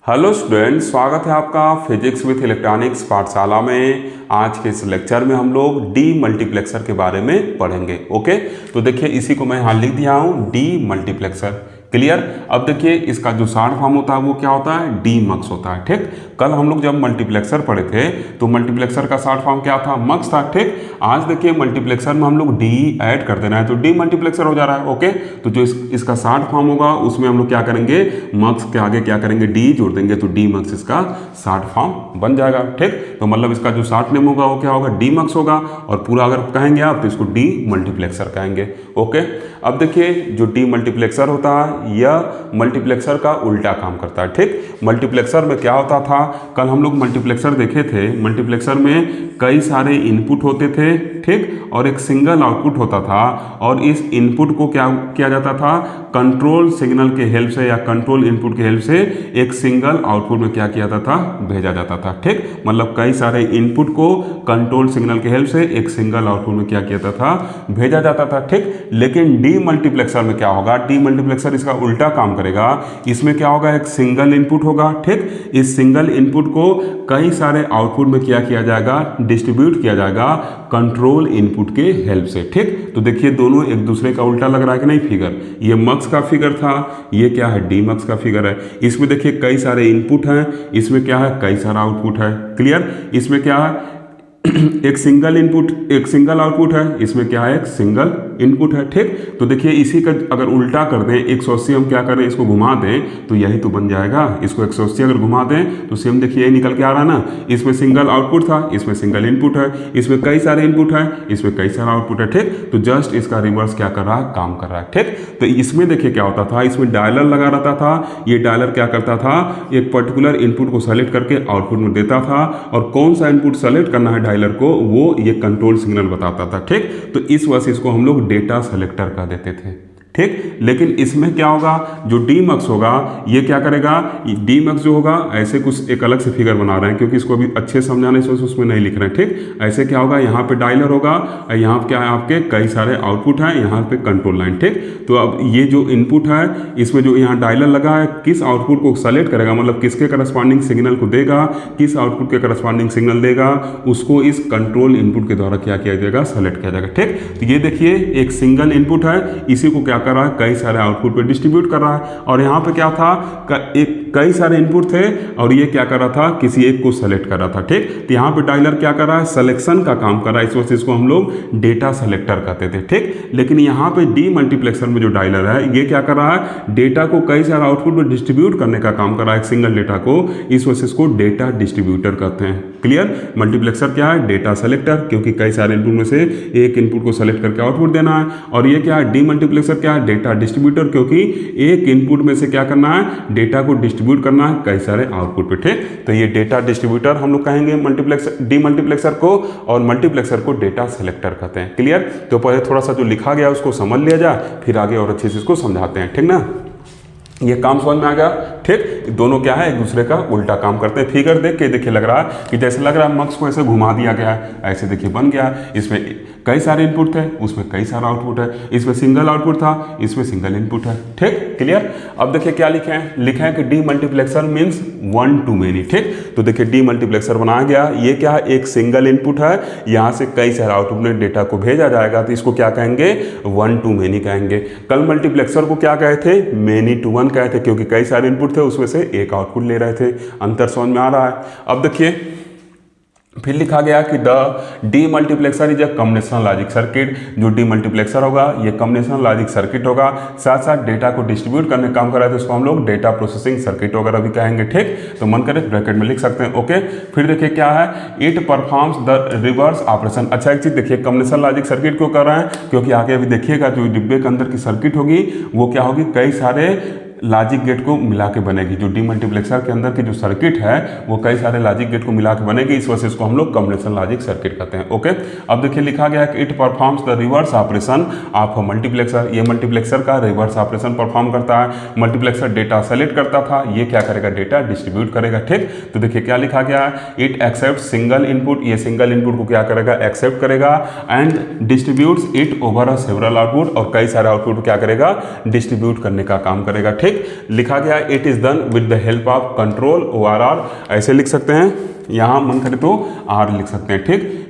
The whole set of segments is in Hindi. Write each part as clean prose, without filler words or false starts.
हेलो स्टूडेंट, स्वागत है आपका फिजिक्स विथ इलेक्ट्रॉनिक्स पाठशाला में। आज के इस लेक्चर में हम लोग डी मल्टीप्लेक्सर के बारे में पढ़ेंगे। ओके, तो देखिए इसी को मैं यहाँ लिख दिया हूँ, डी मल्टीप्लेक्सर। क्लियर। अब देखिए इसका जो शॉर्ट फॉर्म होता है वो क्या होता है, डी मक्स होता है। ठीक, कल हम लोग जब मल्टीप्लेक्सर पढ़े थे तो मल्टीप्लेक्सर का शॉर्ट फॉर्म क्या था, मक्स था। ठीक, आज देखिए मल्टीप्लेक्सर में हम लोग डी ऐड कर देना है तो डी मल्टीप्लेक्सर हो जा रहा है। ओके, तो जो इसका शॉर्ट फॉर्म होगा उसमें हम लोग क्या करेंगे, मक्स के आगे क्या करेंगे, डी जोड़ देंगे तो डी मक्स इसका शॉर्ट फॉर्म बन जाएगा। ठीक, तो मतलब इसका जो शॉर्ट नेम होगा वो क्या होगा, डी मक्स होगा, और पूरा अगर कहेंगे आप तो इसको डी मल्टीप्लेक्सर कहेंगे। ओके, अब देखिए जो डी मल्टीप्लेक्सर होता है यह मल्टीप्लेक्सर का उल्टा काम करता है। ठीक, मल्टीप्लेक्सर में क्या होता था, कल हम लोग मल्टीप्लेक्सर देखे थे। मल्टीप्लेक्सर में कई सारे इनपुट होते थे, ठीक, और एक सिंगल आउटपुट होता था, और इस इनपुट को क्या किया जाता था, कंट्रोल सिग्नल के हेल्प से या कंट्रोल इनपुट के हेल्प से एक सिंगल आउटपुट में क्या किया जाता था, भेजा जाता था। ठीक, मतलब कई सारे इनपुट को कंट्रोल सिग्नल के हेल्प से एक सिंगल आउटपुट में क्या किया जाता था, भेजा जाता था। ठीक, लेकिन डी मल्टीप्लेक्सर में क्या होगा, डी मल्टीप्लेक्सर इसका उल्टा काम करेगा। इसमें क्या होगा, एक सिंगल इनपुट होगा। ठीक, इस सिंगल इनपुट को कई सारे आउटपुट में क्या किया जाएगा, डिस्ट्रीब्यूट किया जाएगा कंट्रोल इनपुट के हेल्प से। ठीक, तो देखिए दोनों एक दूसरे का उल्टा लग रहा है कि नहीं फिगर, ये मक्स का फिगर था, ये क्या है, डी मक्स का फिगर है। इसमें देखिए कई सारे इनपुट हैं, इसमें क्या है, कई सारा आउटपुट है। क्लियर, इसमें क्या है, एक सिंगल इनपुट एक सिंगल आउटपुट है, इसमें क्या है, एक सिंगल इनपुट है। ठीक, तो देखिए इसी का अगर उल्टा कर दें, 180 हम क्या करें, इसको घुमा दें तो यही तो बन जाएगा। इसको 180 अगर घुमा दें तो सेम देखिए यही निकल के आ रहा है ना, इसमें सिंगल आउटपुट था, इसमें सिंगल इनपुट है, इसमें कई सारे इनपुट है, इसमें कई सारा आउटपुट है। ठीक, तो जस्ट इसका रिवर्स क्या कर रहा है, काम कर रहा है। ठीक, तो इसमें देखिए क्या होता था, इसमें डायलर लगा रहता था। ये डायलर क्या करता था, एक पर्टिकुलर इनपुट को सेलेक्ट करके आउटपुट में देता था, और कौन सा इनपुट सेलेक्ट करना है डायलर को वो ये कंट्रोल सिग्नल बताता था। ठीक, तो इस वजह से इसको हम लोग डेटा सेलेक्टर कह देते थे। ठीक, लेकिन इसमें क्या होगा, जो डी मक्स होगा ये क्या करेगा, डी मक्स जो होगा ऐसे कुछ एक अलग से फिगर बना रहे हैं क्योंकि इसको अभी अच्छे समझाने से उसमें नहीं लिख रहे हैं। ठीक, ऐसे क्या होगा, यहाँ पे डायलर होगा, यहाँ पे क्या है, आपके कई सारे आउटपुट हैं, यहाँ पे कंट्रोल लाइन। ठीक, तो अब ये जो इनपुट है इसमें जो यहाँ डायलर लगा है, किस आउटपुट को सेलेक्ट करेगा, मतलब किसके करस्पॉन्डिंग सिग्नल को देगा, किस आउटपुट के करस्पॉन्डिंग सिग्नल देगा, उसको इस कंट्रोल इनपुट के द्वारा क्या किया जाएगा, सेलेक्ट किया जाएगा। ठीक, तो ये देखिए एक सिंगल इनपुट है, इसी को क्या कर रहा है, कई सारे आउटपुट पे डिस्ट्रीब्यूट कर रहा है। और यहाँ पे क्या था, कई सारे इनपुट थे और ये क्या कर रहा था, किसी एक को सेलेक्ट कर रहा था। ठीक, तो यहाँ पे डायलर क्या कर रहा है, सिलेक्शन का काम कर रहा है, इस वजह से इसको हम लोग डेटा सेलेक्टर कहते थे। ठीक, लेकिन यहाँ पे डी मल्टीप्लेक्सर में जो डायलर है ये क्या कर रहा है, डेटा को कई सारे आउटपुट में डिस्ट्रीब्यूट करने का काम कर रहा है, एक सिंगल डेटा को, इस वजह से इसको डेटा डिस्ट्रीब्यूटर कहते हैं। क्लियर, मल्टीप्लेक्सर क्या है, डेटा सेलेक्टर, क्योंकि कई सारे इनपुट में से एक इनपुट को सेलेक्ट करके आउटपुट देना है। और ये क्या है, डी मल्टीप्लेक्सर क्या है, डेटा डिस्ट्रीब्यूटर, क्योंकि एक इनपुट में से क्या करना है, डेटा को डिस्ट्रीब्यूट करना है कई सारे आउटपुट पे। ठीक, तो ये डेटा डिस्ट्रीब्यूटर हम लोग कहेंगे मल्टीप्लेक्सर, डी मल्टीप्लेक्सर को, और मल्टीप्लेक्सर को डेटा सेलेक्टर कहते हैं। क्लियर, तो पहले थोड़ा सा जो लिखा गया उसको समझ लिया जाए, फिर आगे और अच्छे से इसको समझाते हैं। ठीक ना, ये काम समझ में आ गया। ठीक, दोनों क्या है, एक दूसरे का उल्टा काम करते हैं। फिगर देख के देखिए लग रहा है कि जैसे लग रहा है मक्स को ऐसे घुमा दिया गया है, ऐसे देखिए बन गया। इसमें कई सारे इनपुट थे, उसमें कई सारा आउटपुट है, इसमें सिंगल आउटपुट था, इसमें सिंगल इनपुट है। ठीक, क्लियर। अब देखिए क्या लिखे हैं, लिखे हैं कि D multiplexer means one two many. ठीक, तो देखिए डी मल्टीप्लेक्सर बनाया गया, ये क्या है, एक सिंगल इनपुट है, यहाँ से कई सारे आउटपुट में डेटा को भेजा जाएगा, तो इसको क्या कहेंगे, वन टू मेनी कहेंगे। कल मल्टीप्लेक्सर को क्या कहे थे, मेनी टू वन कहे थे, क्योंकि कई सारे इनपुट थे उसमें से एक आउटपुट ले रहे थे। अंतर समझ में आ रहा है। अब देखिए फिर लिखा गया कि the D multiplexer is a combinational logic circuit. जो डी मल्टीप्लेक्सर होगा ये कॉम्बिनेशनल लॉजिक सर्किट होगा, साथ साथ डेटा को डिस्ट्रीब्यूट करने का काम कर रहा है, तो इसको हम लोग डेटा प्रोसेसिंग सर्किट वगैरह भी कहेंगे। ठीक, तो मन करे ब्रैकेट में लिख सकते हैं। ओके, फिर देखिए क्या है, it performs the reverse operation. अच्छा एक चीज देखिए, कॉम्बिनेशनल लॉजिक सर्किट क्यों कर रहे हैं, क्योंकि आगे अभी देखिएगा जो डिब्बे के अंदर की सर्किट होगी वो क्या होगी, कई सारे लॉजिक गेट को मिला के बनेगी। जो डी मल्टीप्लेक्सर के अंदर की जो सर्किट है वो कई सारे लॉजिक गेट को मिला के बनेगी, इस वजह से इसको हम लोग कॉम्बिनेशन लॉजिक सर्किट कहते हैं। ओके, अब देखिए लिखा गया है कि it performs the reverse operation of multiplexer. ये मल्टीप्लेक्सर का रिवर्स ऑपरेशन परफॉर्म करता है। मल्टीप्लेक्सर डेटा सेलेक्ट करता था, ये क्या करेगा, डेटा डिस्ट्रीब्यूट करेगा। ठीक, तो देखिए क्या लिखा गया है, इट एक्सेप्ट सिंगल इनपुट, ये सिंगल इनपुट को क्या करेगा, एक्सेप्ट करेगा, and distributes it over a several output, और कई सारे आउटपुट को क्या करेगा, डिस्ट्रीब्यूट करने का काम करेगा। ठीक, ठीक। लिखा गया it is done with the help of control ORR, ऐसे लिख सकते हैं, यहाँ मन करे तो R लिख सकते हैं, ठीक।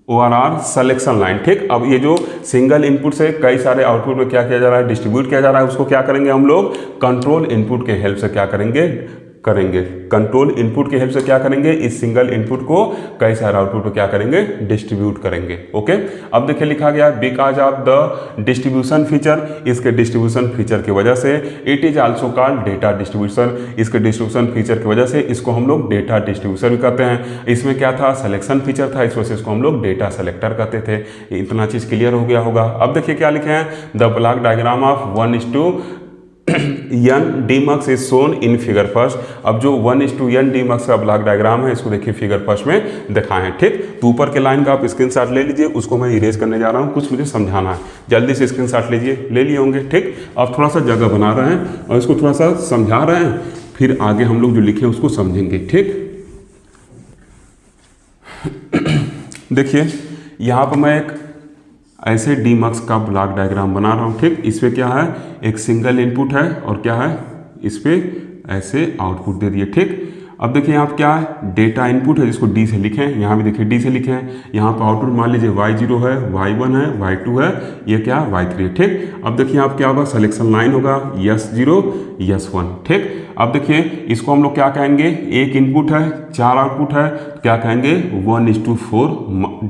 ORR सिलेक्शन लाइन, ठीक। अब ये जो सिंगल इनपुट से कई सारे आउटपुट में क्या किया जा रहा है, डिस्ट्रीब्यूट किया जा रहा है, उसको क्या करेंगे हम लोग कंट्रोल इनपुट के हेल्प से क्या करेंगे, कंट्रोल इनपुट के हेल्प से क्या करेंगे, इस सिंगल इनपुट को कई सारे आउटपुट में क्या करेंगे, डिस्ट्रीब्यूट करेंगे। ओके, अब देखिए लिखा गया because of the distribution feature, इसके डिस्ट्रीब्यूशन फीचर की वजह से it is also called data distribution, इसके डिस्ट्रीब्यूशन फीचर की वजह से इसको हम लोग डेटा डिस्ट्रीब्यूशन भी कहते हैं। इसमें क्या था, सिलेक्शन फीचर था, इस वजह से इसको हम लोग डेटा सेलेक्टर कहते थे। इतना चीज क्लियर हो गया होगा। अब देखिए क्या लिखे हैं, the block diagram of 1:n demux is shown in figure first. अब जो 1:n डीमक्स का ब्लॉक डायग्राम है, इसको देखिए फिगर फर्स्ट में दिखाए हैं, ठीक। तो ऊपर के लाइन का आप स्क्रीनशॉट ले लीजिए, उसको मैं इरेज करने जा रहा हूँ, कुछ मुझे समझाना है, जल्दी से स्क्रीनशॉट लीजिए, ले लिए होंगे, ठीक। अब थोड़ा सा जगह बना रहे हैं और इसको थोड़ा सा समझा रहे हैं, फिर आगे हम लोग जो लिखे हैं उसको समझेंगे, ठीक। देखिए यहाँ पर मैं एक ऐसे डीमक्स का ब्लॉक डायग्राम बना रहा हूँ, ठीक। इस पे क्या है, एक सिंगल इनपुट है और क्या है, इस पे ऐसे आउटपुट दे दिए, ठीक। अब देखिए यहाँ पे क्या है, डेटा इनपुट है जिसको डी से लिखे हैं, यहाँ भी देखिए डी से लिखे हैं। यहाँ पर आउटपुट मान लीजिए y0 है, y1 है, y2 है, ये क्या है y3 है, ठीक। अब देखिए यहाँ क्या होगा, सिलेक्शन लाइन होगा S0 S1, ठीक। अब देखिए इसको हम लोग क्या कहेंगे, एक इनपुट है, 4 आउटपुट है, क्या कहेंगे 1:4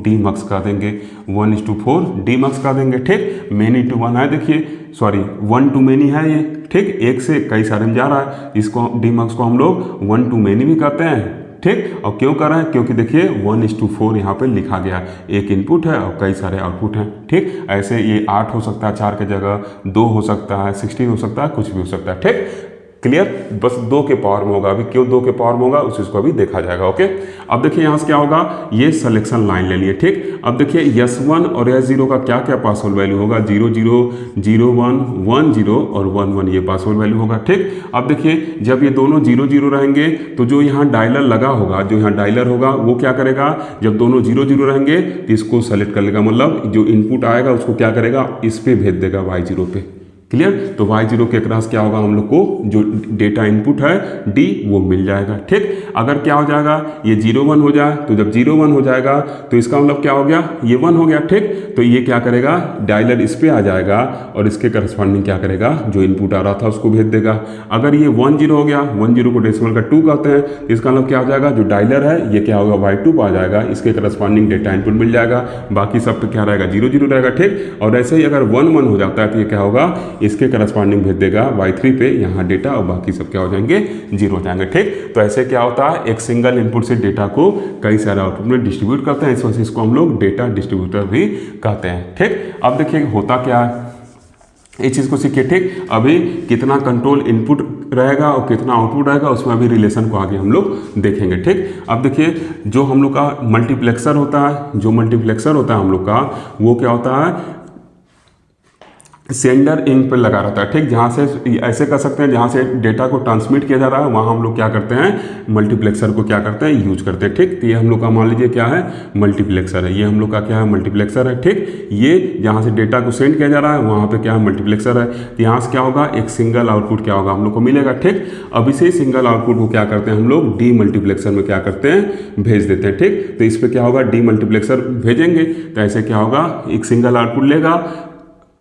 डीमक्स का देंगे, 1:4 डीमक्स का देंगे, ठीक। मेनी टू वन है, देखिए सॉरी 1 to many है ये, ठीक। एक से कई सारे में जा रहा है, इसको डीमक्स को हम लोग 1 to many भी कहते हैं, ठीक। और क्यों कर रहे हैं, क्योंकि देखिए 1:4 यहाँ पे लिखा गया, एक इनपुट है और कई सारे आउटपुट हैं, ठीक। ऐसे ये 8 हो सकता है 4 की जगह, 2 हो सकता है, 16 हो सकता है, कुछ भी हो सकता है, ठीक। क्लियर, बस 2 के पावर में होगा, अभी क्यों 2 के पावर में होगा उस चीज़ को अभी देखा जाएगा। ओके, अब देखिए यहाँ से क्या होगा, ये सिलेक्शन लाइन ले लिए, ठीक। अब देखिए S1 और S0 का क्या क्या पासवर्ड वैल्यू होगा, 0 0 0 1 1 0 और 1 1 ये पासवर्ड वैल्यू होगा, ठीक। अब देखिए जब ये दोनों 0 0 रहेंगे तो जो यहाँ डायलर लगा होगा, जो यहाँ डायलर होगा वो क्या करेगा, जब दोनों 0 0 रहेंगे तो इसको सेलेक्ट कर लेगा, मतलब जो इनपुट आएगा उसको क्या करेगा, इस पे भेज देगा Y0 पे। क्लियर, तो Y0 के क्रॉस क्या होगा, हम लोग को जो डेटा इनपुट है D वो मिल जाएगा, ठीक। अगर क्या हो जाएगा, ये 0 1 हो जाए, तो जब 0 1 हो जाएगा तो इसका मतलब क्या हो गया, ये 1 हो गया, ठीक। तो ये क्या करेगा, डायलर इस पे आ जाएगा और इसके करस्पॉन्डिंग क्या करेगा, जो इनपुट आ रहा था उसको भेज देगा। अगर ये 1 0 हो गया, 1 0 को डेसिमल का 2 कहते हैं, तो इसका मतलब क्या हो जाएगा, जो डायलर है ये क्या होगा, Y2 पे आ जाएगा, इसके करस्पॉन्डिंग डेटा इनपुट मिल जाएगा, बाकी सब पे क्या रहेगा, 0 0 रहेगा, ठीक। और ऐसे ही अगर 1 1 हो जाता है तो ये क्या होगा, इसके करस्पॉन्डिंग भेज देगा Y3 पे यहाँ डेटा, और बाकी सब क्या हो जाएंगे, 0 हो जाएंगे, ठीक। तो ऐसे क्या होता है, एक सिंगल इनपुट से डेटा को कई सारे आउटपुट में डिस्ट्रीब्यूट करते हैं, इस वजह से इसको हम लोग डेटा डिस्ट्रीब्यूटर भी कहते हैं, ठीक। अब देखिए होता क्या है, इस चीज़ को सीखिए, ठीक। अभी कितना कंट्रोल इनपुट रहेगा और कितना आउटपुट रहेगा, उसमें अभी रिलेशन को आगे हम लोग देखेंगे, ठीक। अब देखिए जो हम लोग का मल्टीप्लेक्सर होता है, जो मल्टीप्लेक्सर होता है हम लोग का, वो क्या होता है, सेंडर इंक पे लगा रहता है, ठीक। जहाँ से ऐसे कर सकते हैं, जहाँ से डेटा को ट्रांसमिट किया जा रहा है वहाँ हम लोग क्या करते हैं, मल्टीप्लेक्सर को क्या करते हैं, यूज करते हैं, ठीक। तो ये हम लोग का मान लीजिए क्या है, मल्टीप्लेक्सर है, ये हम लोग का क्या है, मल्टीप्लेक्सर है, ठीक। ये जहाँ से डेटा को सेंड किया जा रहा है वहाँ पे क्या है, मल्टीप्लेक्सर है। तो यहाँ से क्या होगा, एक सिंगल आउटपुट क्या होगा, हम लोग को मिलेगा, ठीक। अब इसे सिंगल आउटपुट को क्या करते हैं हम लोग, डी मल्टीप्लेक्सर में क्या करते हैं, भेज देते हैं, ठीक। तो इस पर क्या होगा, डी मल्टीप्लेक्सर भेजेंगे तो ऐसे क्या होगा, एक सिंगल आउटपुट लेगा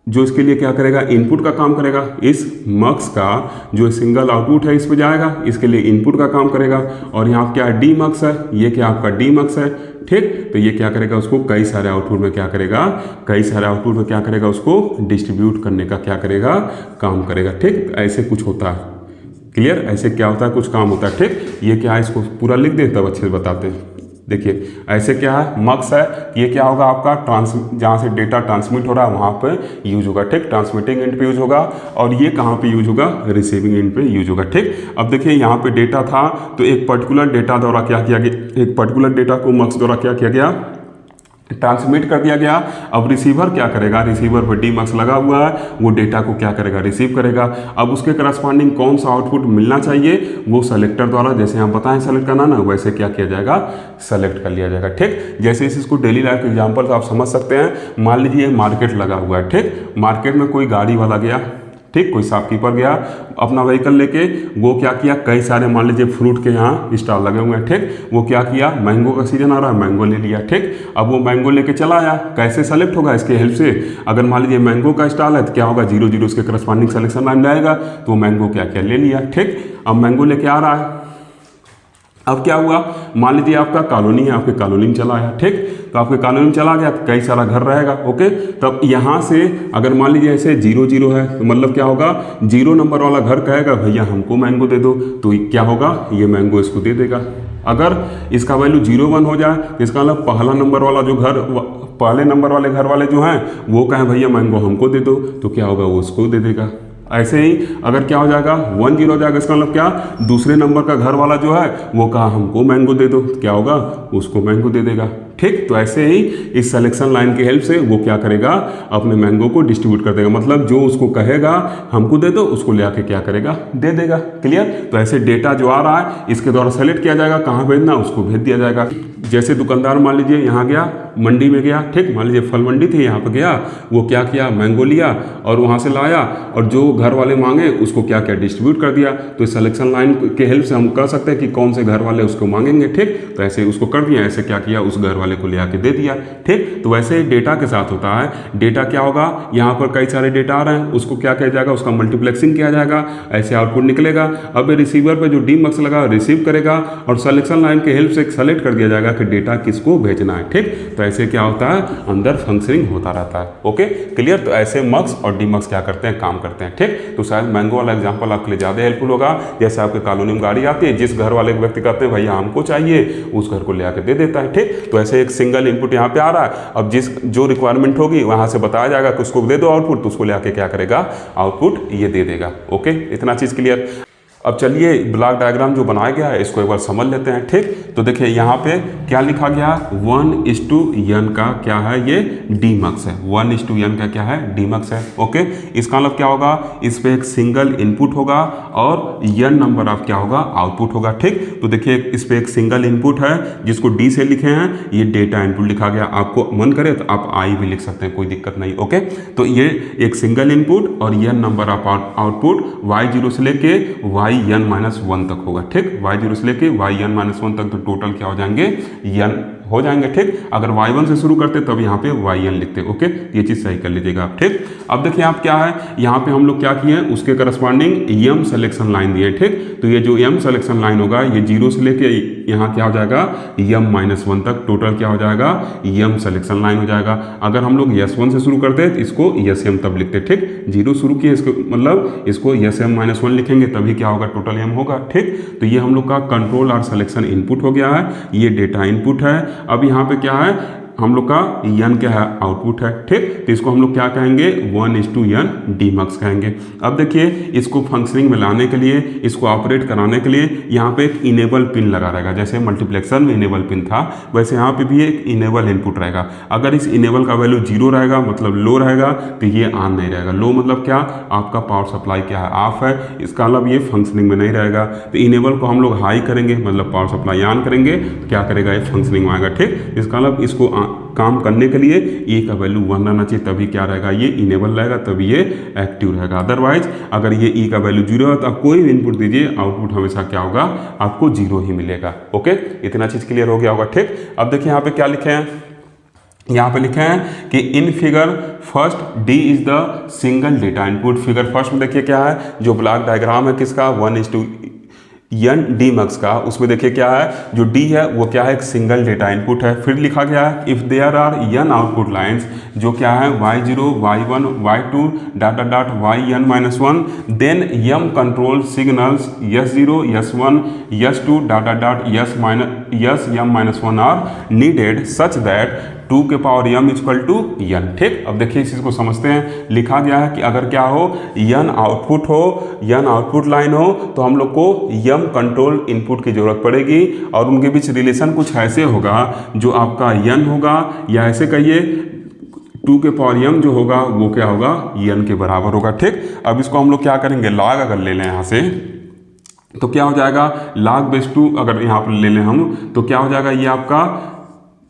जो इसके लिए क्या करेगा, इनपुट का काम करेगा। इस मक्स का जो सिंगल आउटपुट है इस पे जाएगा, इसके लिए इनपुट का काम करेगा। और यहाँ क्या डी मक्स है, ये क्या आपका डी मक्स है, ठीक। तो ये क्या करेगा, उसको कई सारे आउटपुट में क्या करेगा, कई सारे आउटपुट में क्या करेगा, उसको डिस्ट्रीब्यूट करने का क्या करेगा, काम करेगा, ठीक। ऐसे कुछ होता है, क्लियर, ऐसे क्या होता है, कुछ काम होता है, ठीक। ये क्या है, इसको पूरा लिख दें तब अच्छे से बताते हैं। देखिए ऐसे क्या है, मक्स है, ये क्या होगा आपका जहाँ से डेटा ट्रांसमिट हो रहा है वहाँ पे यूज होगा, ठीक। ट्रांसमिटिंग एंड पे यूज होगा, और ये कहाँ पे यूज होगा, रिसीविंग एंड पे यूज होगा, ठीक। अब देखिए यहाँ पे डेटा था तो एक पर्टिकुलर डेटा द्वारा क्या किया गया, एक पर्टिकुलर डेटा को मक्स द्वारा क्या किया गया, ट्रांसमिट कर दिया गया। अब रिसीवर क्या करेगा, रिसीवर पर डी मक्स लगा हुआ है, वो डेटा को क्या करेगा, रिसीव करेगा। अब उसके करस्पॉन्डिंग कौन सा आउटपुट मिलना चाहिए, वो सेलेक्टर द्वारा, जैसे हम बताएं सेलेक्ट करना ना, वैसे क्या किया जाएगा, सेलेक्ट कर लिया जाएगा, ठीक। जैसे इसको डेली लाइफ के एग्जाम्पल आप समझ सकते हैं। मान लीजिए मार्केट लगा हुआ है, ठीक। मार्केट में कोई गाड़ी वाला गया, ठीक। कोई शॉपकीपर गया अपना व्हीकल लेके, वो क्या किया, कई सारे मान लीजिए फ्रूट के यहाँ स्टॉल लगे हुए हैं, ठीक। वो क्या किया, मैंगो का सीजन आ रहा है, मैंगो ले लिया, ठीक। अब वो मैंगो लेके चला आया, कैसे सेलेक्ट होगा इसके हेल्प से, अगर मान लीजिए मैंगो का स्टॉल है तो क्या होगा, 0 0 उसके करस्पॉन्डिंग सिलेक्शन लाइन लाएगा, तो वो मैंगो क्या क्या ले लिया, ठीक। अब मैंगो लेके आ रहा है, अब क्या हुआ, मान लीजिए आपका कॉलोनी है, आपके कॉलोनी में चला आया, ठीक। तो आपके कॉलोनी में चला गया तो कई सारा घर रहेगा, ओके। तब यहाँ से अगर मान लीजिए ऐसे 0 0 है तो मतलब क्या होगा, 0 नंबर वाला घर कहेगा भैया हमको मैंगो दे दो, तो क्या होगा, ये मैंगो इसको दे देगा। अगर इसका वैल्यू 0 1 हो जाए तो इसका मतलब पहला नंबर वाला जो घर, पहले नंबर वाले घर वाले जो हैं वो कहें भैया मैंगो हमको दे दो, तो क्या होगा, वो उसको दे देगा। ऐसे ही अगर क्या हो जाएगा, 1 0 हो जाएगा, इसका मतलब क्या, दूसरे नंबर का घर वाला जो है वो कहा हमको मैंगो दे दो, क्या होगा, उसको मैंगो दे देगा, ठीक। तो ऐसे ही इस सिलेक्शन लाइन की हेल्प से वो क्या करेगा, अपने मैंगो को डिस्ट्रीब्यूट कर देगा, मतलब जो उसको कहेगा हमको दे दो, उसको ले आके क्या करेगा, दे देगा। क्लियर। तो ऐसे डेटा जो आ रहा है इसके द्वारा सेलेक्ट किया जाएगा, कहाँ भेजना, उसको भेज दिया जाएगा। जैसे दुकानदार मान लीजिए यहाँ गया, मंडी में गया, ठीक, मान लीजिए फल मंडी थी, यहाँ पर गया, वो क्या किया, मैंगो लिया और वहाँ से लाया, और जो घर वाले मांगे उसको क्या क्या डिस्ट्रीब्यूट कर दिया। तो इस सिलेक्शन लाइन के हेल्प से हम कह सकते हैं कि कौन से घर वाले उसको मांगेंगे, ठीक। तो ऐसे उसको कर दिया, ऐसे क्या किया, उस घर वाले को ले आके दे दिया, ठीक। तो वैसे ही डेटा के साथ होता है, डेटा क्या होगा, यहाँ पर कई सारे डेटा आ रहे हैं, उसको क्या किया जाएगा, उसका मल्टीप्लेक्सिंग किया जाएगा, ऐसे आउटपुट निकलेगा। अब रिसीवर पे जो डीमक्स लगा रिसीव करेगा और सिलेक्शन लाइन के हेल्प से सेलेक्ट कर दिया जाएगा कि डेटा किसको भेजना है, ठीक। तो ऐसे क्या होता है, अंदर फंक्शनिंग होता रहता है, ओके। क्लियर। तो ऐसे मक्स और डीमक्स क्या करते हैं, काम करते हैं, ठीक। तो शायद मैंगो वाला एग्जांपल आपके लिए ज़्यादा हेल्पफुल होगा। जैसे आपके कॉलोनी में गाड़ी आती है, जिस घर वाले व्यक्ति कहते हैं भैया हमको चाहिए, उस घर को ले आके दे देता है, ठीक। तो ऐसे एक सिंगल इनपुट यहाँ पे आ रहा है, अब जो रिक्वायरमेंट होगी वहाँ से बताया जाएगा कि उसको दे दो आउटपुट, तो उसको ले आके क्या करेगा, आउटपुट ये दे देगा, ओके। इतना चीज़ क्लियर। अब चलिए ब्लॉक डायग्राम जो बनाया गया है इसको एक बार समझ लेते हैं, ठीक। तो देखिए यहाँ पे क्या लिखा गया, 1:n का क्या है, ये डीमक्स है, 1:n का क्या है, डीमक्स है, ओके। इसका मतलब क्या होगा, इस पे एक सिंगल इनपुट होगा और n नंबर ऑफ क्या होगा, आउटपुट होगा, ठीक। तो देखिए इस पे एक सिंगल इनपुट है जिसको d से लिखे हैं, ये डेटा इनपुट लिखा गया, आपको मन करे तो आप i भी लिख सकते हैं, कोई दिक्कत नहीं, ओके। तो ये एक सिंगल इनपुट और n number of output y0 से लेके yn-1 तक होगा, ठीक। y0 से लेके yn-1 तक, तो टोटल क्या हो जाएंगे, n हो जाएंगे, ठीक। अगर y1 से शुरू करते तब यहाँ पे yn लिखते, ओके। ये चीज़ सही कर लीजिएगा आप, ठीक। अब देखिए आप क्या है, यहाँ पे हम लोग क्या किए हैं, उसके करस्पॉन्डिंग m सिलेक्शन लाइन दिए, ठीक। तो ये जो m सिलेक्शन लाइन होगा, ये 0 से लेके यहाँ क्या हो जाएगा, m-1 तक, टोटल क्या हो जाएगा, m सिलेक्शन लाइन हो जाएगा। अगर हम लोग s1 से शुरू करते हैं तो इसको sm तब लिखते, ठीक। 0 शुरू किए, इसको मतलब इसको sm-1 लिखेंगे तभी क्या होगा, टोटल m होगा, ठीक। तो ये हम लोग का कंट्रोल और सिलेक्शन इनपुट हो गया है, ये डेटा इनपुट है। अब यहाँ पे क्या है, हम लोग का n क्या है, आउटपुट है, ठीक। तो इसको हम लोग क्या कहेंगे, 1:n डीमक्स कहेंगे। अब देखिए इसको फंक्शनिंग में लाने के लिए, इसको ऑपरेट कराने के लिए यहाँ पे एक इनेबल पिन लगा रहेगा, जैसे मल्टीप्लेक्सर में इनेबल पिन था वैसे यहाँ पे भी एक इनेबल इनपुट रहेगा। अगर इस इनेबल का वैल्यू 0 रहेगा मतलब लो रहेगा, तो ये ऑन नहीं रहेगा। लो मतलब क्या, आपका पावर सप्लाई क्या है, ऑफ है, इसका मतलब ये फंक्शनिंग में नहीं रहेगा। तो इनेबल को हम लोग हाई करेंगे मतलब पावर सप्लाई ऑन करेंगे, तो क्या करेगा, ये फंक्शनिंग में आएगा, ठीक। इसका मतलब इसको काम करने के लिए ए का वैल्यू 1 रहना चाहिए, तभी क्या रहेगा, ये इनेबल रहेगा, तभी ये एक्टिव रहेगा। अदरवाइज अगर ये ई का वैल्यू 0 है तो आप कोई भी इनपुट दीजिए, आउटपुट हमेशा क्या होगा, आपको 0 ही मिलेगा, ओके। इतना चीज़ क्लियर हो गया होगा, ठीक। अब देखिए यहाँ पे क्या लिखे हैं, यहाँ पे लिखे हैं कि in figure first D is the single data input. Figure first में देखिए क्या है, जो ब्लॉक डायग्राम है किसका, 1:n डीमक्स का, उसमें देखिए क्या है, जो डी है वो क्या है, एक सिंगल डेटा इनपुट है। फिर लिखा गया है if there are n output lines, जो क्या है y0 y1 y2 dot dot yn-1, then m control signals s0 s1 s2 dot dot m-1 are needed such that 2 के power m equal to n, ठीक। अब देखिए इस चीज़ को समझते हैं। लिखा गया है कि अगर क्या हो, n आउटपुट हो, n आउटपुट लाइन हो, तो हम लोग को m कंट्रोल इनपुट की जरूरत पड़ेगी और उनके बीच रिलेशन कुछ ऐसे होगा, जो आपका n होगा, या ऐसे कहिए 2 के पावर m जो होगा वो क्या होगा, n के बराबर होगा, ठीक। अब इसको हम लोग क्या करेंगे, log अगर ले लें यहाँ से तो क्या हो जाएगा, log/2 अगर यहाँ पर ले लें हम तो क्या हो जाएगा, ये आपका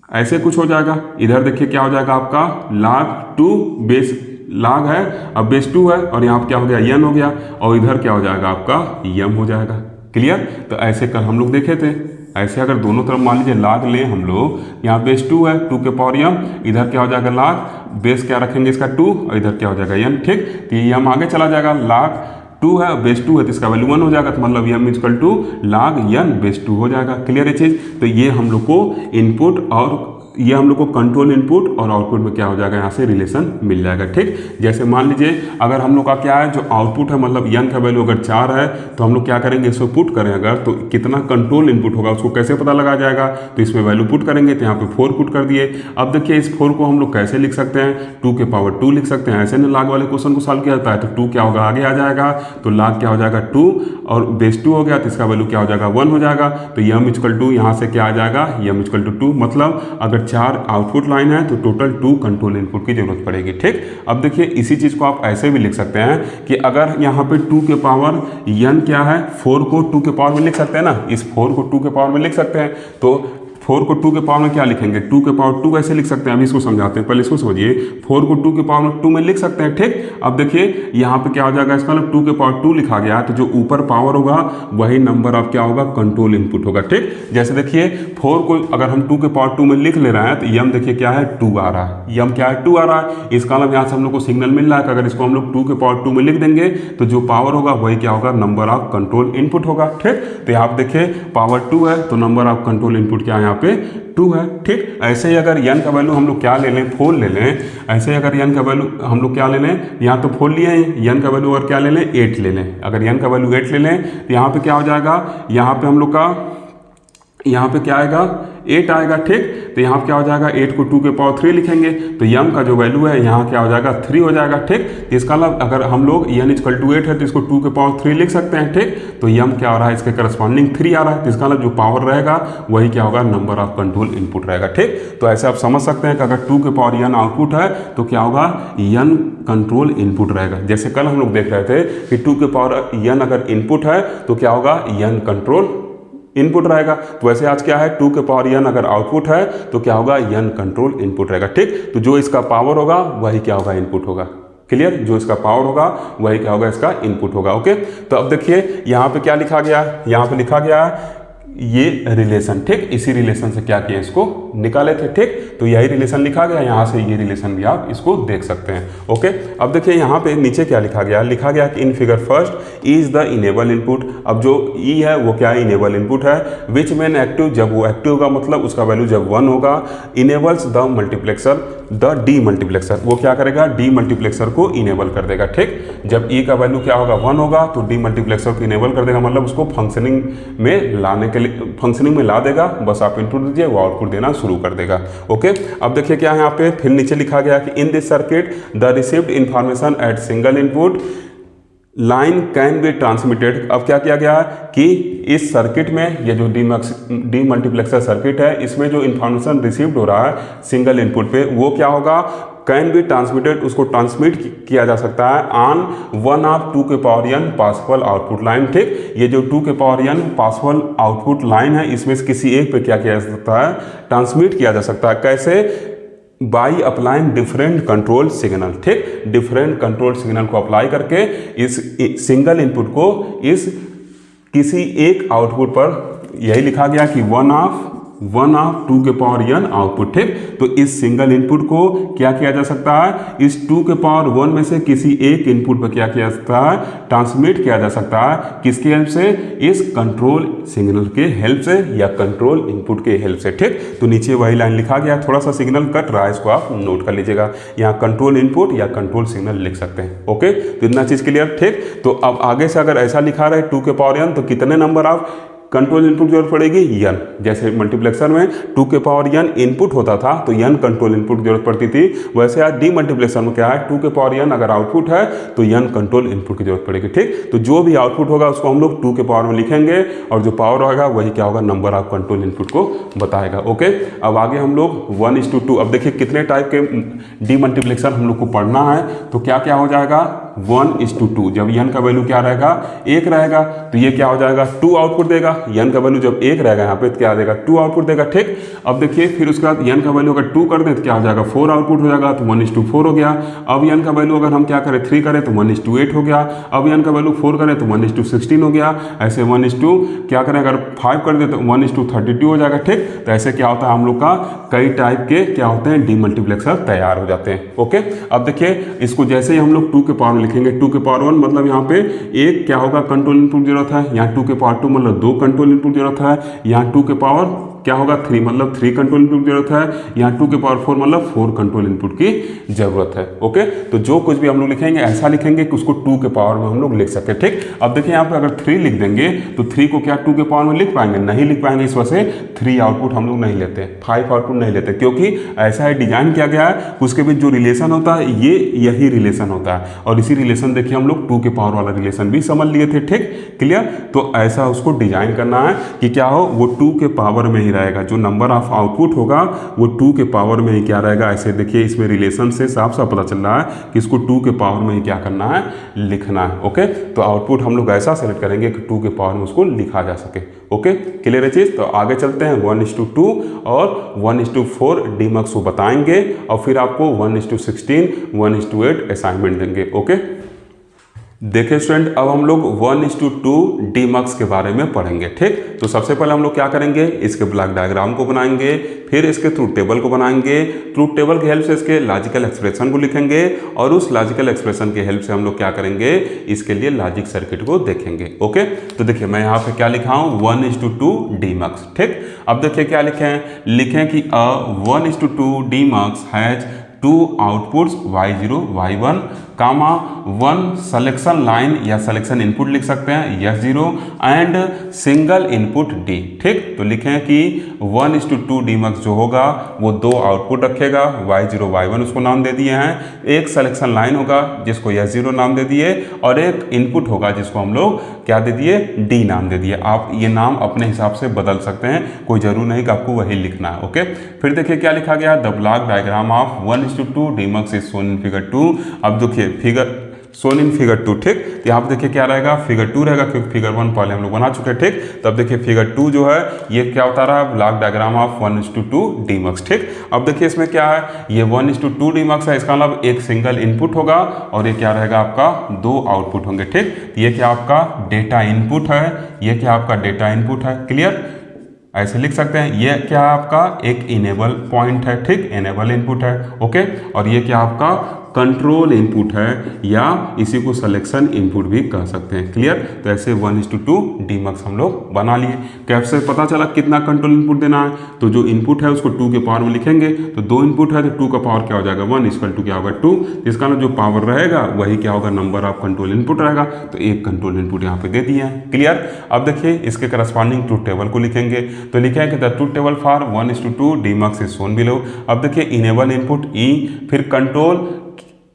ऐसे कुछ हो जाएगा। इधर देखिए क्या हो जाएगा आपका log 2 बेस लाग है, अब बेस 2 है, और यहाँ पर क्या हो गया n हो गया, और इधर क्या हो जाएगा आपका m हो जाएगा। क्लियर। तो ऐसे कल हम लोग देखे थे, ऐसे अगर दोनों तरफ मान लीजिए लाग लें हम लोग, यहाँ बेस 2 है 2 के पावर m, इधर क्या हो जाएगा लाग, बेस क्या रखेंगे इसका 2, और इधर क्या हो जाएगा n। ठीक, तो ये m आगे चला जाएगा, लाग 2 है बेस 2 है तो इसका वैल्यू 1 हो जाएगा, तो मतलब m इक्वल टू लाग n बेस 2 हो जाएगा। क्लियर है चीज़। तो ये हम लोग को इनपुट और ये हम लोग को कंट्रोल इनपुट और आउटपुट में क्या हो जाएगा, यहाँ से रिलेशन मिल जाएगा। ठीक, जैसे मान लीजिए अगर हम लोग का क्या है जो आउटपुट है, मतलब n का वैल्यू अगर 4 है तो हम लोग क्या करेंगे, इसको पुट करें अगर, तो कितना कंट्रोल इनपुट होगा उसको कैसे पता लगा जाएगा, तो इसमें वैल्यू पुट करेंगे, तो यहाँ पे 4 पुट कर दिए। अब देखिए इस 4 को हम लोग कैसे लिख सकते हैं, 2 के पावर 2 लिख सकते हैं, ऐसे ना लाग वाले क्वेश्चन को सॉल्व किया जाता है। तो 2 क्या होगा, आगे आ जाएगा, तो लाग क्या हो जाएगा 2, और बेस 2 हो गया तो इसका वैल्यू क्या हो जाएगा 1 हो जाएगा। तो m इक्वल टू यहाँ से क्या आ जाएगा, m इक्वल टू 2, मतलब अगर 4 आउटपुट लाइन है तो टोटल 2 कंट्रोल इनपुट की जरूरत पड़ेगी। ठीक, अब देखिए इसी चीज को आप ऐसे भी लिख सकते हैं कि अगर यहाँ पे 2 के पावर n क्या है, 4 को 2 के पावर में लिख सकते हैं ना, इस 4 को 2 के पावर में लिख सकते हैं, तो 4 को 2 के पावर में क्या लिखेंगे, 2 के पावर 2 कैसे लिख सकते हैं, अभी इसको समझाते हैं, पहले इसको समझिए। 4 को 2 के पावर में 2 में लिख सकते हैं। ठीक, अब देखिए यहाँ पे क्या हो जाएगा, इसका मतलब 2 के पावर 2 लिखा गया है, तो जो ऊपर पावर होगा वही नंबर ऑफ क्या होगा, कंट्रोल इनपुट होगा। ठीक, जैसे देखिए 4 को अगर हम 2 के पावर 2 में लिख ले रहे हैं तो यम देखिए क्या है 2 आ रहा है, यम क्या है 2 आ रहा है, इसका मतलब यहाँ से हम लोग को सिग्नल मिल रहा है कि अगर इसको हम लोग 2 के पावर 2 में लिख देंगे तो जो पावर होगा वही क्या होगा, नंबर ऑफ कंट्रोल इनपुट होगा। ठीक, तो यहाँ पे देखिए पावर 2 है तो नंबर ऑफ कंट्रोल इनपुट क्या है यहाँ पे 2 है। ठीक, ऐसे ही अगर n का वैल्यू हम लोग क्या ले लें, 4 ले लें, ऐसे ही अगर n का वैल्यू हम लोग क्या ले लें, यहाँ तो 4 लिए हैं, n का वैल्यू और क्या ले लें 8 ले लें, अगर n का वैल्यू 8 ले लें तो यहाँ पे क्या हो जाएगा, यहाँ पे हम लोग का यहाँ पे क्या आएगा 8 आएगा। ठीक, तो यहाँ क्या हो जाएगा, 8 को 2 के पावर 3 लिखेंगे तो m का जो वैल्यू है यहाँ क्या हो जाएगा 3 हो जाएगा। ठीक, इसका मतलब अगर हम लोग n इक्वल टू 8 है तो इसको 2 के पावर 3 लिख सकते हैं। ठीक, तो m क्या आ रहा है, इसके करस्पॉन्डिंग 3 आ रहा है, तो इसका मतलब जो पावर रहेगा वही क्या होगा, नंबर ऑफ कंट्रोल इनपुट रहेगा। ठीक, तो ऐसे आप समझ सकते हैं कि अगर 2 के पावर n आउटपुट है तो क्या होगा, n कंट्रोल इनपुट रहेगा। जैसे कल हम लोग देख रहे थे कि 2 के पावर n अगर इनपुट है तो क्या होगा, n कंट्रोल इनपुट रहेगा। तो वैसे आज क्या है, 2 के पावर n अगर आउटपुट है तो क्या होगा, n कंट्रोल इनपुट रहेगा। ठीक, तो जो इसका पावर होगा वही क्या होगा, इनपुट होगा। क्लियर, जो इसका पावर होगा वही क्या होगा, इसका इनपुट होगा। ओके, तो अब देखिए यहाँ पे क्या लिखा गया, यहाँ पे लिखा गया है ये रिलेशन। ठीक, इसी रिलेशन से क्या किया, इसको निकाले थे। ठीक, तो यही रिलेशन लिखा गया, यहाँ से ये रिलेशन भी आप इसको देख सकते हैं। ओके, अब देखिए यहाँ पे नीचे क्या लिखा गया, लिखा गया कि in figure first is the enable input. अब जो ई है वो क्या है, इनेबल इनपुट है, विच मैन एक्टिव, जब वो एक्टिव होगा मतलब उसका वैल्यू जब 1 होगा, enables the multiplexer, the D multiplexer, वो क्या करेगा, डी मल्टीप्लेक्सर को इनेबल कर देगा। ठीक, जब ई का वैल्यू क्या होगा 1 होगा तो डी मल्टीप्लेक्सर को इनेबल कर देगा, मतलब उसको फंक्शनिंग में लाने के लिए, फंक्शनिंग में ला देगा, बस आप इनपुट दीजिए वो आउटपुट देना शुरू कर देगा। ओके, अब देखिए क्या है यहाँ पे, फिर नीचे लिखा गया कि in this circuit the received information at single input line can be transmitted. अब क्या किया गया कि इस सर्किट में, ये जो डी मल्टीप्लेक्सर सर्किट है, इसमें जो इन्फॉर्मेशन रिसीव्ड हो रहा है सिंगल इनपुट पे, वो क्या होगा, कैन बी ट्रांसमिटेड, उसको ट्रांसमिट किया जा सकता है ऑन 1 ऑफ 2 के power n possible output line. ठीक, ये जो 2 के power n possible output line है, इसमें से किसी एक पे क्या किया जा सकता है, ट्रांसमिट किया जा सकता है। कैसे, by applying different control signal. ठीक, डिफरेंट कंट्रोल सिग्नल को अप्लाई करके इस सिंगल इनपुट को इस किसी एक आउटपुट पर, यही लिखा गया कि 1 ऑफ 2 के पावर n आउटपुट। ठीक, तो इस सिंगल इनपुट को क्या किया जा सकता है, इस 2 के पावर 1 में से किसी एक इनपुट पर क्या किया जा सकता है, ट्रांसमिट किया जा सकता है, किसकी हेल्प से, इस कंट्रोल सिग्नल के हेल्प से या कंट्रोल इनपुट के हेल्प से। ठीक, तो नीचे वही लाइन लिखा गया, थोड़ा सा सिग्नल कट रहा है, इसको आप नोट कर लीजिएगा, यहाँ कंट्रोल इनपुट या कंट्रोल सिग्नल लिख सकते हैं। ओके, तो इतना चीज क्लियर। ठीक, तो अब आगे से अगर ऐसा लिखा रहे 2 के पावर n तो कितने नंबर ऑफ कंट्रोल इनपुट जरूरत पड़ेगी, n। जैसे मल्टीप्लेक्सर में 2 के पावर n इनपुट होता था तो n कंट्रोल इनपुट जरूरत पड़ती थी, वैसे आज डी मल्टीप्लेक्सर में क्या है, 2 के पावर n अगर आउटपुट है तो n कंट्रोल इनपुट की जरूरत पड़ेगी। ठीक, तो जो भी आउटपुट होगा उसको हम लोग 2 के पावर में लिखेंगे और जो पावर होगा वही क्या होगा, नंबर ऑफ कंट्रोल इनपुट को बताएगा। ओके, अब आगे हम लोग 1:2, अब देखिए कितने टाइप के डी मल्टीप्लेक्सर हम लोग को पढ़ना है, तो क्या क्या हो जाएगा, 1:2। जब n का वैल्यू क्या रहेगा, 1 रहेगा, तो ये क्या हो जाएगा, 2 आउटपुट देगा। n का वैल्यू जब 1 रहेगा यहाँ पे तो क्या देगा, 2 आउटपुट देगा। ठीक, अब देखिए फिर उसके बाद n का वैल्यू अगर 2 कर दें तो क्या हो जाएगा, 4 आउटपुट हो जाएगा, तो 1:4 हो गया। अब n का वैल्यू अगर हम क्या करें, 3 करें तो 1:8 हो गया। अब n का वैल्यू 4 करें तो 1:16 हो गया। ऐसे 1:, क्या करें, अगर 5 कर दे तो 1:32 हो जाएगा। ठीक, तो ऐसे क्या होता है, हम लोग का कई टाइप के क्या होते हैं, डीमल्टीप्लेक्सर तैयार हो जाते हैं। ओके, अब देखिए इसको जैसे ही हम लोग 2 के पावर में लिखेंगे, 2 के पावर 1 मतलब यहाँ पे एक क्या होगा, कंट्रोल इनपुट जरूरत है। यहाँ 2 के पावर 2 मतलब 2 कंट्रोल इनपुट जरूरत है। यहाँ 2 के पावर क्या होगा, 3 मतलब 3 कंट्रोल इनपुट की जरूरत है। यहाँ 2 के पावर 4 मतलब 4 कंट्रोल इनपुट की जरूरत है। ओके, तो जो कुछ भी हम लोग लिखेंगे ऐसा लिखेंगे कि उसको 2 के पावर में हम लोग लिख सके। ठीक, अब देखिए यहाँ पे अगर 3 लिख देंगे तो 3 को क्या 2 के पावर में लिख पाएंगे, नहीं लिख पाएंगे। इस वजह से 3 आउटपुट हम लोग नहीं लेते, 5 आउटपुट नहीं लेते, क्योंकि ऐसा है डिजाइन किया गया है, उसके बीच जो रिलेशन होता है ये यही रिलेशन होता है। और इसी रिलेशन देखिए हम लोग 2 के पावर वाला रिलेशन भी समझ लिए थे। ठीक, क्लियर। तो ऐसा उसको डिजाइन करना है कि क्या हो, वो 2 के पावर में ही रहेगा। जो नंबर ऑफ आउटपुट होगा वो 2 के पावर में ही क्या रहेगा। ऐसे देखिए इसमें रिलेशन से साफ साफ पता चल रहा है कि इसको 2 के पावर में ही क्या करना है, लिखना है। ओके, तो आउटपुट हम लोग ऐसा सेलेक्ट करेंगे कि 2 के पावर में उसको लिखा जा सके। ओके, क्लियर है चीज। तो आगे चलते हैं, 1:2 और 1:4 डीमक्स को बताएंगे और फिर आपको 1:16 1:8 असाइनमेंट देंगे। ओके, देखिए स्टूडेंट, अब हम लोग 1:2 डीमक्स के बारे में पढ़ेंगे। ठीक, तो सबसे पहले हम लोग क्या करेंगे, इसके ब्लॉक डायग्राम को बनाएंगे, फिर इसके ट्रूथ टेबल को बनाएंगे। ट्रूथ टेबल की हेल्प से इसके लॉजिकल एक्सप्रेशन को लिखेंगे और उस लॉजिकल एक्सप्रेशन की हेल्प से हम लोग क्या करेंगे, इसके लिए लॉजिक सर्किट को देखेंगे। ओके, तो देखिए मैं यहाँ पे क्या लिखा हूँ, 1:2 डीमक्स। ठीक, अब देखिए क्या लिखें कि 1:2 demux has 2 outputs y0 y1 comma 1 selection line या सलेक्शन इनपुट लिख सकते हैं S0 and single input D। ठीक, तो लिखें कि 1:2 डीमक्स जो होगा वो 2 आउटपुट रखेगा, y0 y1 उसको नाम दे दिए हैं, एक सलेक्शन लाइन होगा जिसको S0 नाम दे दिए और एक इनपुट होगा जिसको हम लोग क्या दे दिए, D नाम दे दिए। आप ये नाम अपने हिसाब से बदल सकते हैं, कोई जरूर नहीं कि आपको वही लिखना है। ओके, फिर देखिए क्या लिखा गया, the block diagram of 1:2 demux is shown in figure 2। अब देखिए फिगर शोन इन फिगर 2। ठीक, तो यहाँ पे देखिए क्या रहेगा, फिगर 2 रहेगा क्योंकि फिगर 1 पहले हम लोग बना चुके हैं। ठीक, तब देखिए फिगर 2 जो है ये क्या बता रहा है, ब्लॉक डायग्राम ऑफ 1:2 डीमक्स। ठीक, अब देखिए इसमें क्या है, ये 1:2 डीमक्स है, इसका मतलब एक सिंगल इनपुट होगा और ये क्या रहेगा आपका 2 आउटपुट होंगे। ठीक, ये क्या आपका डेटा इनपुट है, ये क्या आपका डेटा इनपुट है। क्लियर, ऐसे लिख सकते हैं, ये क्या आपका एक इनेबल पॉइंट है। ठीक, इनेबल इनपुट है। ओके, और ये क्या आपका कंट्रोल इनपुट है या इसी को सिलेक्शन इनपुट भी कह सकते हैं। क्लियर, तो ऐसे 1:2 डीमक्स हम लोग बना लिए। कैसे पता चला कितना कंट्रोल इनपुट देना है, तो जो इनपुट है उसको 2 के पावर में लिखेंगे, तो 2 इनपुट है तो 2 का पावर क्या हो जाएगा, 1 इक्वल टू क्या होगा 2। इसका जो पावर रहेगा वही क्या होगा, नंबर ऑफ कंट्रोल इनपुट रहेगा, तो एक कंट्रोल इनपुट यहाँ पे दे दिए हैं। क्लियर, अब देखिए इसके करस्पॉन्डिंग ट्रूथ टेबल को लिखेंगे, तो लिखे हैं कि the truth table for 1:2 demux is shown below. अब देखिए इनेबल इनपुट ई, फिर कंट्रोल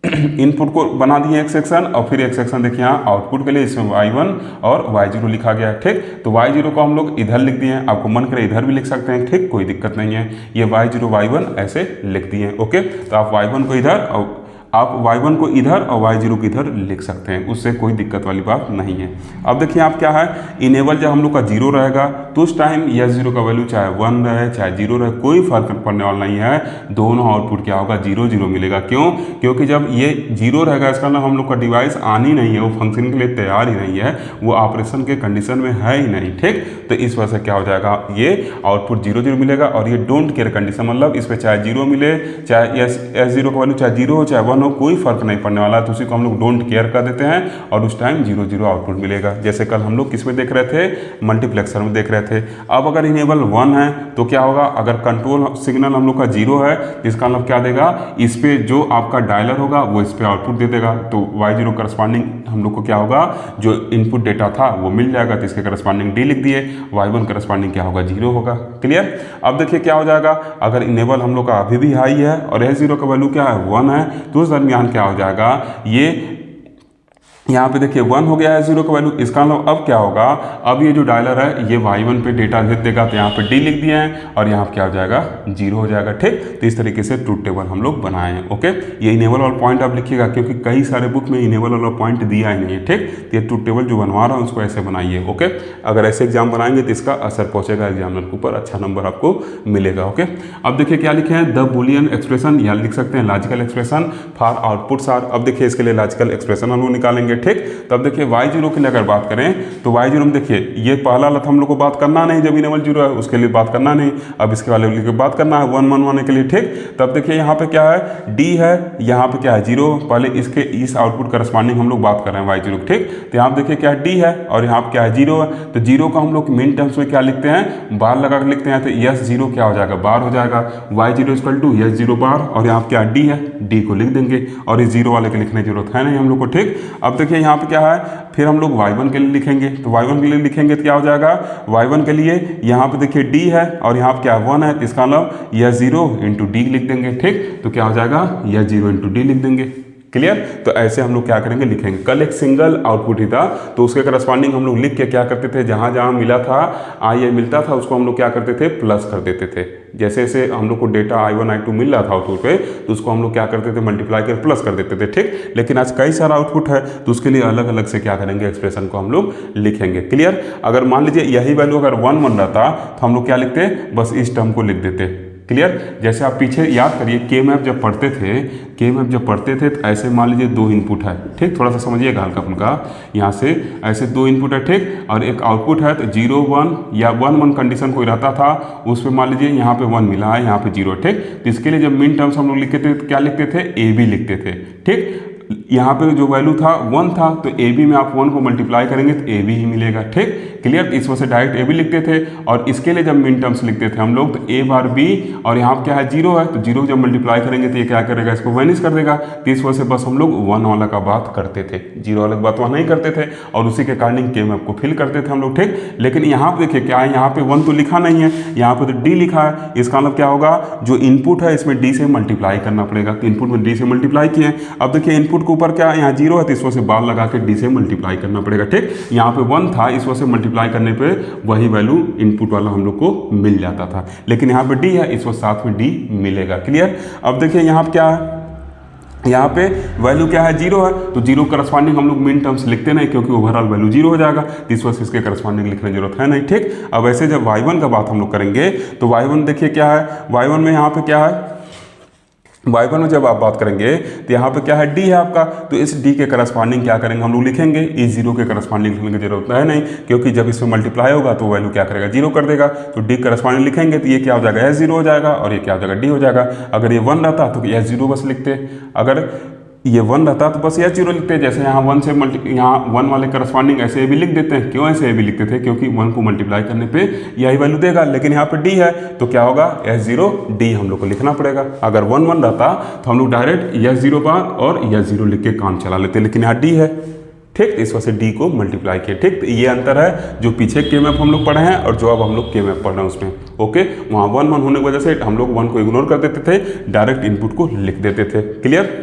इनपुट को बना दिए एक सेक्शन और फिर एक सेक्शन देखिए यहाँ आउटपुट के लिए, इसमें y1 और y0 लिखा गया है। ठीक, तो y0 को हम लोग इधर लिख दिए हैं, आपको मन करे इधर भी लिख सकते हैं। ठीक, कोई दिक्कत नहीं है, ये y0 y1 ऐसे लिख दिए हैं। ओके, तो आप y1 को इधर और आप y1 को इधर और y0 को इधर लिख सकते हैं, उससे कोई दिक्कत वाली बात नहीं है। अब देखिए आप क्या है, इनेबल जब हम लोग का 0 रहेगा तो उस टाइम S0 का वैल्यू चाहे 1 रहे चाहे 0 रहे कोई फर्क पड़ने वाला नहीं है, दोनों आउटपुट क्या होगा 0 0 मिलेगा। क्यों, क्योंकि जब ये 0 रहेगा इसका ना हम लोग का डिवाइस आन ही नहीं है, वो फंक्शन के लिए तैयार ही नहीं है, वो ऑपरेशन के कंडीशन में है ही नहीं। ठीक, तो इस वजह से क्या हो जाएगा, ये आउटपुट 0 0 मिलेगा और ये डोंट केयर कंडीशन, मतलब इस पर चाहे 0 मिले चाहे S0 का वैल्यू चाहे 0 हो चाहे 1 हो, कोई फर्क नहीं पड़ने वाला है, तो उसी को हम लोग डोंट केयर कर देते हैं और उस टाइम 0 0 आउटपुट मिलेगा। जैसे कल हम लोग किस में देख रहे थे, मल्टीप्लेक्सर में देख रहे थे। अब अगर इनेबल 1 है तो क्या होगा, अगर कंट्रोल सिग्नल हम लोग का 0 है इसका मतलब क्या देगा, इस पे जो आपका डायलर होगा वो इस पे आउटपुट दे देगा, तो y0 करस्पॉन्डिंग हम लोग को क्या होगा, जो इनपुट डेटा था वो मिल जाएगा, तो इसके करस्पॉन्डिंग D लिख दिए, y1 करस्पॉन्डिंग क्या होगा 0 होगा। क्लियर, अब देखिए क्या हो जाएगा, अगर इनेबल हम लोग का अभी भी हाई है और S0 का वैल्यू क्या है 1 है, तो उस दरमियान क्या हो जाएगा, ये यहाँ पे देखिए 1 हो गया है 0 का वैल्यू। इसका मतलब अब क्या होगा, अब ये जो डायलर है ये y1 पे डेटा भेज देगा, तो यहाँ पे d लिख दिया है और यहाँ पे क्या हो जाएगा 0 हो जाएगा। ठीक, तो इस तरीके से ट्रूथ टेबल हम लोग बनाए हैं। ओके, ये इनेबल वाला पॉइंट आप लिखिएगा क्योंकि कई सारे बुक में इनेबल वाला पॉइंट दिया ही नहीं है। ठीक, तो ये ट्रूथ टेबल जो बनवा रहा हूँ उसको ऐसे बनाइए। ओके, अगर ऐसे एग्जाम बनाएंगे तो इसका असर पहुँचेगा एग्जामिनर के ऊपर, अच्छा नंबर आपको मिलेगा। ओके, अब देखिए क्या लिखे हैं, द बुलियन एक्सप्रेशन, या लिख सकते हैं logical expression for outputs are. अब देखिए इसके लिए लॉजिकल एक्सप्रेशन हम लोग निकालेंगे। ठीक, तब देखिए y0 के लिए अगर बात करें तो y0 में देखिए ये पहला वाला हम लोग को बात करना नहीं, जब इनेबल 0 है उसके लिए बात करना नहीं। अब इसके वाले की बात करना है 1 1 1 के लिए। ठीक, तब देखिए यहाँ पे क्या है d है, यहाँ पे क्या है 0। पहले इसके इस आउटपुट करस्पॉन्डिंग हम लोग बात कर रहे हैं y0। ठीक, तो यहाँ पे देखिए क्या है d है और यहाँ पे क्या है 0 है। तो 0 का हम लोग मिन टर्म्स में क्या लिखते हैं, बार लगा के लिखते हैं। तो यस 0 क्या हो जाएगा, बार हो जाएगा। y0 इक्वल टू यस 0 बार, और यहाँ पे क्या d है, d को लिख देंगे और इस 0 वाले के लिखने की जरूरत है नहीं हम लोग को। ठीक, अब देखिए यहाँ पे क्या है, फिर हम लोग y1 के लिए लिखेंगे। तो y1 के लिए लिखेंगे तो क्या हो जाएगा, y1 के लिए यहाँ पे देखिए d है और यहाँ पे क्या 1 है, तो इसका मतलब यह 0 इंटू डी लिख देंगे। ठीक, तो क्या हो जाएगा, यह 0 इंटू डी लिख देंगे। क्लियर, तो ऐसे हम लोग क्या करेंगे, लिखेंगे। कल एक सिंगल आउटपुट ही था तो उसके करस्पॉन्डिंग हम लोग लिख के क्या करते थे, जहाँ जहाँ मिला था आई मिलता था उसको हम लोग क्या करते थे, प्लस कर देते थे। जैसे जैसे हम लोग को डेटा i1 i2 मिल रहा था आउटपुट पे तो उसको हम लोग क्या करते थे, मल्टीप्लाई कर प्लस कर देते थे। ठीक, लेकिन आज कई सारा आउटपुट है तो उसके लिए अलग अलग से क्या करेंगे, एक्सप्रेशन को हम लोग लिखेंगे। क्लियर, अगर मान लीजिए यही वैल्यू अगर 1 1 रहता तो हम लोग क्या लिखते, बस इस टर्म को लिख देते। क्लियर, जैसे आप पीछे याद करिए के मैप जब पढ़ते थे तो ऐसे मान लीजिए 2 इनपुट है। ठीक, थोड़ा सा समझिएगा हल्का फुल्का, यहाँ से ऐसे 2 इनपुट है। ठीक, और एक आउटपुट है तो 0 1 या 1 1 कंडीशन कोई रहता था उस पर मान लीजिए यहाँ पे 1 मिला है, यहाँ पे 0। ठीक, तो इसके लिए जब मिन टर्म्स हम लोग लिखते थे तो क्या लिखते थे, ए बी लिखते थे। ठीक, यहाँ पे जो वैल्यू था 1 था तो ए बी में आप 1 को मल्टीप्लाई करेंगे तो ए बी ही मिलेगा। ठीक, क्लियर, इस वजह से डायरेक्ट ए बी लिखते थे। और इसके लिए जब मिन टर्म्स लिखते थे हम लोग तो ए बार बी, और यहाँ पे क्या है 0 है तो 0 जब मल्टीप्लाई करेंगे तो ये क्या करेगा, इसको वैनिश कर देगा। तो इस वजह से बस हम लोग 1 वाला का बात करते थे, 0 वाला की बात वहाँ नहीं करते थे और उसी के अकॉर्डिंग के मैप को फिल करते थे हम लोग। ठीक, लेकिन यहाँ पे देखिए क्या है, यहाँ पे 1 तो लिखा नहीं है, यहाँ पे तो डी लिखा है। इसका मतलब क्या होगा, जो इनपुट है इसमें डी से मल्टीप्लाई करना पड़ेगा। तो इनपुट में डी से मल्टीप्लाई किए। अब देखिए इनपुट के ऊपर क्या है, यहाँ 0 है तो इस वजह से बार लगा के डी से मल्टीप्लाई करना पड़ेगा। ठीक, यहाँ पे 1 था इस वजह से मल्टीप्लाई करने पे वही वैल्यू इनपुट वाला हम लोग को मिल जाता था, लेकिन यहाँ पे डी है इस वजह साथ में डी मिलेगा। क्लियर, अब देखिए यहाँ पे क्या है, यहाँ पे वैल्यू क्या है 0 है तो 0 करस्पॉन्डिंग हम लोग मिन टर्म्स लिखते नहीं क्योंकि ओवरऑल वैल्यू 0 हो जाएगा, इस वजह से इसके करस्पॉन्डिंग लिखने की जरूरत है नहीं। ठीक, अब ऐसे जब y1 का बात हम लोग करेंगे तो y1 देखिए क्या है, y1 में यहाँ पे क्या है, y1 में जब आप बात करेंगे तो यहाँ पे क्या है, d है आपका। तो इस d के करस्पॉन्डिंग क्या करेंगे हम लोग लिखेंगे, इस 0 के करस्पॉन्डिंग लिखने की जरूरत है नहीं क्योंकि जब इसमें मल्टीप्लाई होगा तो वैल्यू क्या करेगा, 0 कर देगा। तो d करस्पॉन्डिंग लिखेंगे तो ये क्या हो जाएगा, यह 0 हो जाएगा और ये क्या हो जाएगा, d हो जाएगा। अगर ये 1 रहता तो यह 0 बस लिखते, अगर ये 1 रहता तो बस यह 0 लिखते हैं। जैसे यहाँ 1 से यहाँ 1 वाले करस्पॉन्डिंग ऐसे भी लिख देते हैं। क्यों ऐसे भी लिखते थे, क्योंकि 1 को मल्टीप्लाई करने पे यही वैल्यू देगा, लेकिन यहाँ पे d है तो क्या होगा, s0 d हम लोग को लिखना पड़ेगा। अगर 1 1 रहता तो हम लोग डायरेक्ट s0 बार और s0 लिख के काम चला लेते, लेकिन यहाँ d है। ठीक, इस वजह से d को मल्टीप्लाई किया। ठीक, तो ये अंतर है जो पीछे के मैप हम लोग पढ़े हैं और जो अब हम लोग के मैप पढ़ रहे हैं उसमें। ओके, वहाँ 1 1 होने की वजह से हम लोग 1 को इग्नोर कर देते थे, डायरेक्ट इनपुट को लिख देते थे। क्लियर,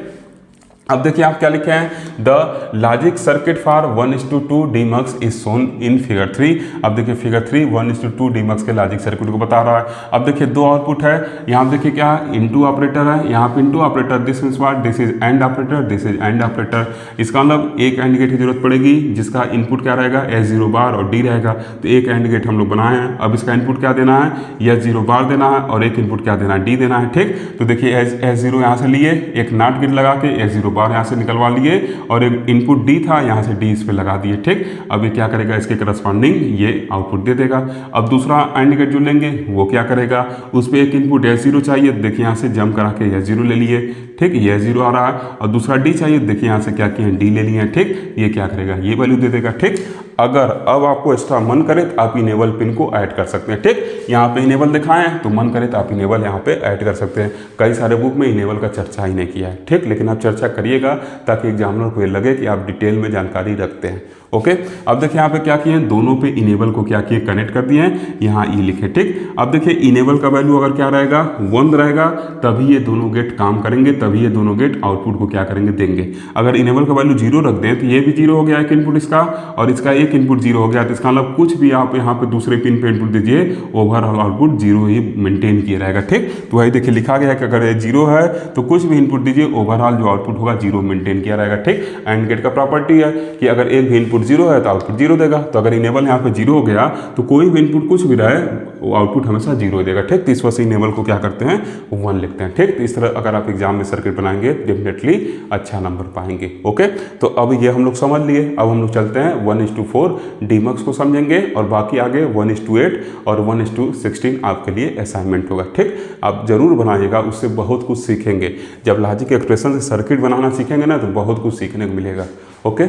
अब देखिए आप क्या लिखे हैं, the logic circuit for 1:2 demux is shown in figure 3। अब देखिए फिगर 3 1:2 डीमक्स के लॉजिक सर्किट को बता रहा है। अब देखिए 2 आउटपुट है, यहाँ देखिए क्या है, इनटू ऑपरेटर है, यहाँ पे into operator, this means what, this is and operator, this is and operator. इसका मतलब एक एंड गेट की जरूरत पड़ेगी जिसका इनपुट क्या रहेगा, S0 बार और D रहेगा। तो एक एंड गेट हम लोग बनाए हैं। अब इसका इनपुट क्या देना है, S0 बार देना है और एक इनपुट क्या देना है, D देना है। ठीक, तो देखिए S0 यहाँ से लिए, एक नॉट गेट लगा के S0 बार यहाँ से निकलवा लिए और एक इनपुट D था, यहाँ से D इस पे लगा दिए। ठीक, अब ये क्या करेगा, इसके करस्पॉन्डिंग ये आउटपुट दे देगा। अब दूसरा एंड गेट जो लेंगे वो क्या करेगा, उस पर एक इनपुट S0 चाहिए, देखिए यहाँ से जंप करा के S0 ले लिए। ठीक, ये S0 आ रहा है और दूसरा D चाहिए, देखिए यहाँ से क्या किए, D ले लिए। ठीक, ये क्या करेगा, ये वैल्यू दे देगा। ठीक, अगर अब आपको एक्स्ट्रा मन करे तो आप इनेबल पिन को ऐड कर सकते हैं। ठीक, यहाँ पे इनेबल दिखाए हैं तो मन करे तो आप इनेबल यहाँ पे ऐड कर सकते हैं। कई सारे बुक में इनेबल का चर्चा ही नहीं किया है। ठीक, लेकिन आप चर्चा करिएगा ताकि एग्जामिनर को ये लगे कि आप डिटेल में जानकारी रखते हैं। ओके। अब देखिए यहाँ पे क्या किए हैं, दोनों पे इनेबल को क्या किए, कनेक्ट कर दिए हैं, यहाँ ई लिखे। ठीक, अब देखिए इनेबल का वैल्यू अगर क्या रहेगा, 1 रहेगा, तभी ये दोनों गेट काम करेंगे, तभी ये दोनों गेट आउटपुट को क्या करेंगे, देंगे। अगर इनेबल का वैल्यू 0 रख दें तो ये भी 0 हो गया एक इनपुट इसका, और इसका एक इनपुट 0 हो गया, तो इसका मतलब कुछ भी आप यहाँ पे दूसरे पिन पे इनपुट दीजिए, ओवरऑल आउटपुट 0 ही मेंटेन किया रहेगा। ठीक, तो वही देखिए लिखा गया है कि अगर ये 0 है तो कुछ भी इनपुट दीजिए, ओवरऑल जो आउटपुट होगा 0 मेंटेन किया रहेगा। ठीक, एंड गेट का प्रॉपर्टी है कि अगर एक भी इनपुट 0 है तो आउटपुट 0 देगा। तो अगर इनेबल यहाँ पे 0 हो गया तो कोई भी इनपुट कुछ भी रहे वो आउटपुट हमेशा 0 देगा। ठीक, तो इस वजह से इनेबल को क्या करते हैं, 1 लिखते हैं। ठीक, तो इस तरह अगर आप एग्जाम में सर्किट बनाएंगे डेफिनेटली अच्छा नंबर पाएंगे। ओके, तो अब ये हम लोग समझ लिए। अब हम लोग चलते हैं 1:4 डीमक्स को समझेंगे, और बाकी आगे 1:8 और 1:16 आपके लिए असाइनमेंट होगा। ठीक, आप जरूर बनाइएगा, उससे बहुत कुछ सीखेंगे। जब लॉजिक एक्सप्रेशन से सर्किट बनाना सीखेंगे ना तो बहुत कुछ सीखने को मिलेगा। ओके,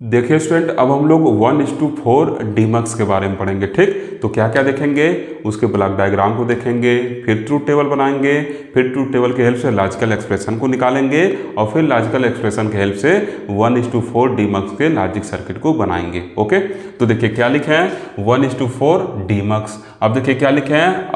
देखिए स्टूडेंट, अब हम लोग 1:4 डीमक्स के बारे में पढ़ेंगे। ठीक, तो क्या क्या देखेंगे, उसके ब्लॉक डायग्राम को देखेंगे, फिर ट्रूथ टेबल बनाएंगे, फिर ट्रूथ टेबल की हेल्प से लॉजिकल एक्सप्रेशन को निकालेंगे, और फिर लॉजिकल एक्सप्रेशन की हेल्प से 1:4 डीमक्स के लॉजिक सर्किट को बनाएंगे। ओके, तो देखिए क्या लिखे हैं, 1:4 डीमक्स। अब देखिए क्या लिखे हैं,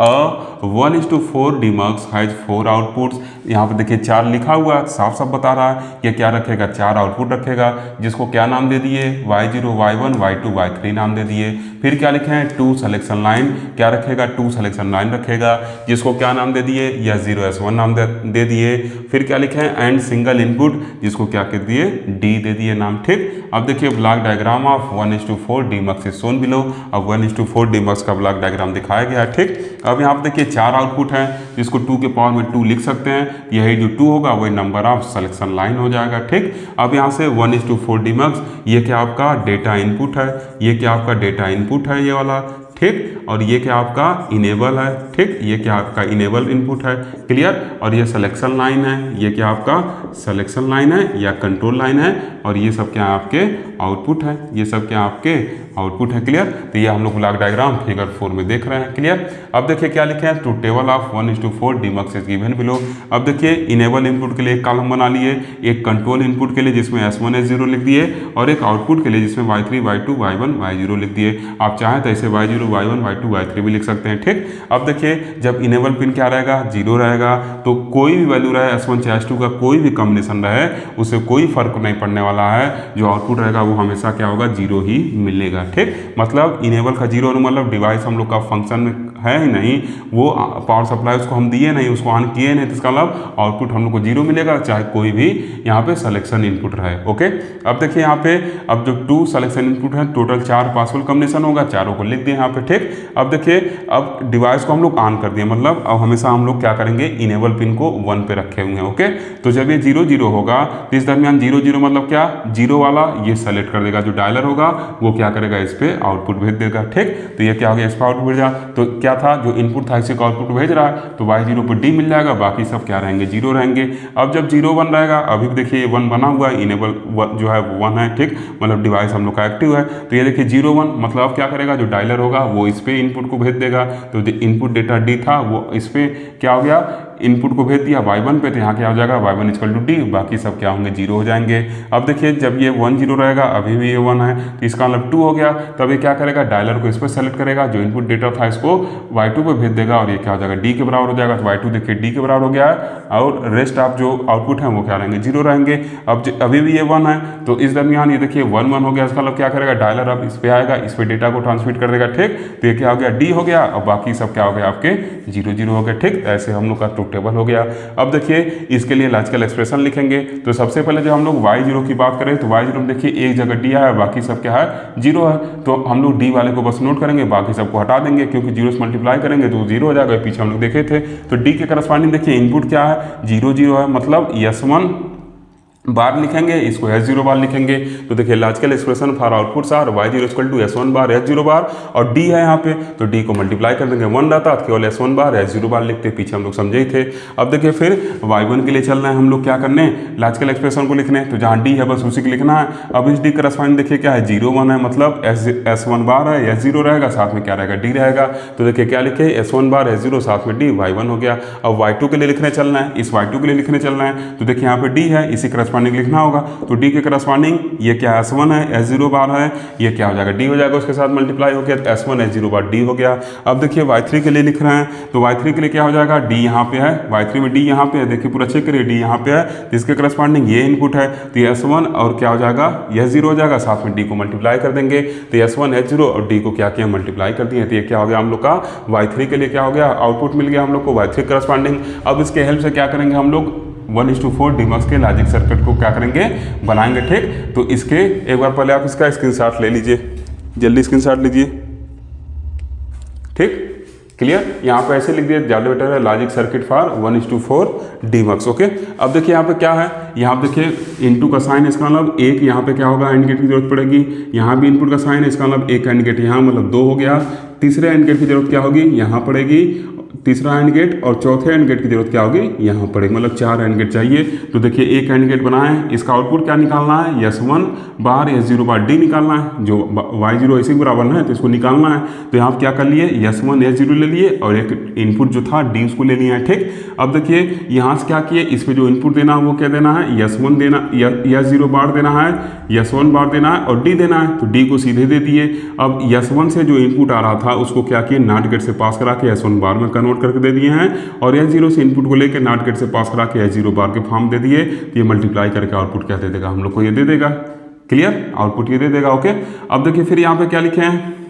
1:4 डीमक्स हैज 4 आउटपुट्स। यहाँ पे देखिए 4 लिखा हुआ है, साफ साफ बता रहा है ये क्या रखेगा, 4 आउटपुट रखेगा, जिसको क्या नाम दे दिए, y0, y1, y2, y3 नाम दे दिए। फिर क्या लिखे हैं, 2 सिलेक्शन लाइन, क्या रखेगा, 2 सिलेक्शन लाइन रखेगा, जिसको क्या नाम दे दिए, S0 S1 नाम दे दिए। फिर क्या लिखे हैं, एंड सिंगल इनपुट, जिसको क्या कर दिए, D दे दिए नाम। ठीक, अब देखिए block diagram of 1:4 demux is shown below. अब 1:4 डीमक्स का ब्लॉक डायग्राम दिखाया गया है। ठीक, अब यहाँ पे देखिए 4 आउटपुट हैं, जिसको 2 के पावर में 2 लिख सकते हैं, यही जो 2 होगा वही नंबर ऑफ सिलेक्शन लाइन हो जाएगा। ठीक, अब यहाँ से 1:4 डीमक्स, ये क्या आपका डेटा इनपुट है, ये क्या आपका डेटा इनपुट है ये वाला। ठीक, और ये क्या आपका इनेबल है। ठीक, ये क्या आपका इनेबल इनपुट है, क्लियर। और ये सिलेक्शन लाइन है, ये क्या आपका सिलेक्शन लाइन है या कंट्रोल लाइन है, और ये सब क्या आपके आउटपुट है, ये सब क्या आपके आउटपुट है, क्लियर। तो ये हम लोग ब्लॉक डायग्राम फिगर 4 में देख रहे हैं, क्लियर। अब देखिए क्या लिखे हैं, truth table of 1:4 demux is given below. अब देखिए इनेबल इनपुट के लिए एक कॉलम बना लिए, एक कंट्रोल इनपुट के लिए जिसमें S1 S0 लिख दिए, और एक आउटपुट के लिए जिसमें Y3 Y2 Y1 Y0 लिख दिए। आप चाहें तो ऐसे Y0 Y1 Y2 Y3 भी लिख सकते हैं। ठीक, अब देखिए जब इनेबल पिन क्या रहेगा, 0 रहेगा, तो कोई भी वैल्यू रहे S1 चाहे S2 का कोई भी कॉम्बिनेशन रहे, उससे कोई फर्क नहीं पड़ने वाला है, जो आउटपुट रहेगा वो हमेशा क्या होगा, 0 ही मिलेगा। ठीक, मतलब इनेबल का 0 मतलब डिवाइस हम लोग का फंक्शन में है ही नहीं, वो पावर सप्लाई उसको हम दिए नहीं, उसको ऑन किए नहीं, तो इसका मतलब आउटपुट हम लोग को 0 मिलेगा, चाहे कोई भी यहाँ पे सिलेक्शन इनपुट रहे। ओके, अब देखिए यहाँ पे अब जो 2 सिलेक्शन इनपुट है, टोटल 4 पॉसिबल कॉम्बिनेशन होगा, चारों को लिख दिए यहाँ पे। ठीक, अब देखिए अब डिवाइस को हम लोग ऑन कर दिए, मतलब अब हमेशा हम लोग क्या करेंगे, इनेबल पिन को 1 पे रखे हुए हैं। ओके, तो जब ये 0 0 होगा तो इस दरमियान 0 0 मतलब क्या, 0 वाला ये सेलेक्ट कर देगा, जो डायलर होगा वो क्या करेगा, इस पे आउटपुट भेज देगा। ठीक, तो ये क्या हो गया, इस पर आउटपुट भेजा, तो क्या था, जो इनपुट था इसी का आउटपुट भेज रहा है, तो Y0 पर D मिल जाएगा, बाकी सब क्या रहेंगे, 0 रहेंगे। अब जब 0 1 रहेगा, अभी देखिए 1 बना हुआ है, इनेबल जो है वो 1 है। ठीक, मतलब डिवाइस हम लोग का एक्टिव है, तो ये देखिए 0 1 मतलब अब क्या करेगा, जो डायलर होगा वो इस पे इनपुट को भेज देगा, तो जो इनपुट डेटा D था वो इस पे क्या हो गया, इनपुट को भेज दिया Y1 पे, तो यहाँ क्या हो जाएगा, Y1 = D, बाकी सब क्या होंगे, 0 हो जाएंगे। अब देखिए जब ये 1 0 रहेगा, अभी भी ये 1 है, तो इसका मतलब 2 हो गया, तब ये क्या करेगा, डायलर को इस पर सेलेक्ट करेगा, जो इनपुट डेटा था इसको Y2 पे भेज देगा, और ये क्या हो जाएगा, D के बराबर हो जाएगा। तो Y2 देखिए D के बराबर हो गया है, और रेस्ट ऑफ जो आउटपुट है वो क्या रहेंगे, 0 रहेंगे। अब अभी भी ये 1 है, तो इस दरमियान ये देखिए 1 1 हो गया, इसका मतलब क्या करेगा, डायलर अब इस पर आएगा, इस पर डेटा को ट्रांसमिट कर देगा। ठीक, तो ये क्या हो गया, D हो गया, और बाकी सब क्या हो गया, आपके 0 0 हो गए। ठीक, ऐसे हम लोग का ट्रूथ टेबल हो गया। अब देखिए इसके लिए लॉजिकल एक्सप्रेशन लिखेंगे, तो सबसे पहले जब हम लोग Y0 की बात करें, तो Y0 में देखिए एक जगह D है, बाकी सब क्या है, 0 है, तो हम लोग D वाले को बस नोट करेंगे, बाकी सबको हटा देंगे, क्योंकि 0 से मल्टीप्लाई करेंगे तो 0 हो जाएगा। पीछे हम लोग देखे थे, तो D के करस्पॉन्डिंग देखिए इनपुट क्या है, 0 0 है, मतलब S1 बार लिखेंगे, इसको S0 बार लिखेंगे। तो देखिए logical expression for outputs are Y0 = S1 bar S0 bar, और D है यहाँ पे, तो D को मल्टीप्लाई कर देंगे, 1 रहता तो केवल S1 बार S0 बार लिखते, पीछे हम लोग समझे ही थे। अब देखिए फिर Y1 के लिए चलना है हम लोग क्या करने, लॉजिकल एक्सप्रेशन को लिखने, तो जहाँ D है बस उसी को लिखना है। अब इस D करस्पॉन्डिंग देखिए क्या है, 0 1 है, मतलब S1 बार है, S0 रहेगा, साथ में क्या रहेगा, D रहेगा। तो देखिए क्या लिखे, S1 बार S0 साथ में D, Y1 हो गया। अब Y2 के लिए लिखने चलना है, इस Y2 के लिए लिखने चलना है, तो देखिए यहाँ पे D है, इसी करस्पॉन्डिंग करस्पॉन्डिंग लिखना होगा। तो डी के करस्पॉन्डिंग ये क्या S1 है, S0 बार है, ये क्या हो जाएगा, डी हो जाएगा, उसके साथ मल्टीप्लाई हो गया तो S1 S0 बार डी हो गया। अब देखिए Y3 के लिए लिख रहे हैं तो Y3 के लिए क्या हो जाएगा, डी यहाँ पे है, Y3 में डी यहाँ पे है, देखिए पूरा चेक करिए, डी यहाँ पे है तो इसके करस्पॉन्डिंग ये इनपुट है तो ये S1 और क्या हो जाएगा, S0 हो जाएगा, साथ में डी को मल्टीप्लाई कर देंगे तो S1 S0 और डी को क्या किया, मल्टीप्लाई कर दिए तो ये क्या हो गया हम लोग का Y3 के लिए क्या हो गया, आउटपुट मिल गया हम लोग को Y3 करस्पॉन्डिंग। अब इसके हेल्प से क्या करेंगे हम लोग 1:4 डीमक्स के लॉजिक सर्किट को क्या करेंगे, बनाएंगे। ठीक, तो इसके एक बार पहले आप इसका स्क्रीनशॉट ले लीजिए, जल्दी स्क्रीनशॉट लीजिए। ठीक, क्लियर, यहाँ पे ऐसे लिख दिए, ज़्यादा बेटर है, logic circuit for 1:4 demux. Okay, अब देखिए यहाँ पे क्या है, यहाँ पे देखिए इनटू का साइन, इसका मतलब एक, यहाँ पे क्या होगा, एंड गेट की जरूरत पड़ेगी, यहाँ भी इनपुट का साइन है, इसका मतलब एक एंड गेट यहाँ, मतलब 2 हो गया। तीसरे एंड गेट की जरूरत क्या होगी, यहाँ पड़ेगी, तीसरा एंड गेट, और चौथे एंड गेट की जरूरत क्या होगी, यहाँ पड़ेगी, मतलब 4 एंड गेट चाहिए। तो देखिए एक एंड गेट बनाए, इसका आउटपुट क्या निकालना है, S1 बार S0 बार डी निकालना है, जो Y0 इसी बराबर है तो इसको निकालना है। तो यहाँ क्या कर लिए, S1 S0 ले लिए और एक इनपुट जो था डी उसको ले लिया है। ठीक, अब देखिए यहाँ से क्या किए, इसमें जो इनपुट देना है वो क्या देना है, S1 देना, S0 बार देना है, S1 बार देना है और डी देना है, तो डी को सीधे दे दिए। अब S1 से जो इनपुट आ रहा था उसको क्या किए, नॉट गेट से पास करा के S1 बार में कन्वर्ट करके दे दिए हैं, और S0 से इनपुट को लेकर नॉट गेट से पास करा के S0 बार के फॉर्म दे दिए। ये मल्टीप्लाई करके आउटपुट क्या दे देगा हम लोग को, ये दे देगा। क्लियर, आउटपुट ये दे देगा। ओके, अब देखिए फिर यहाँ पे क्या लिखे हैं,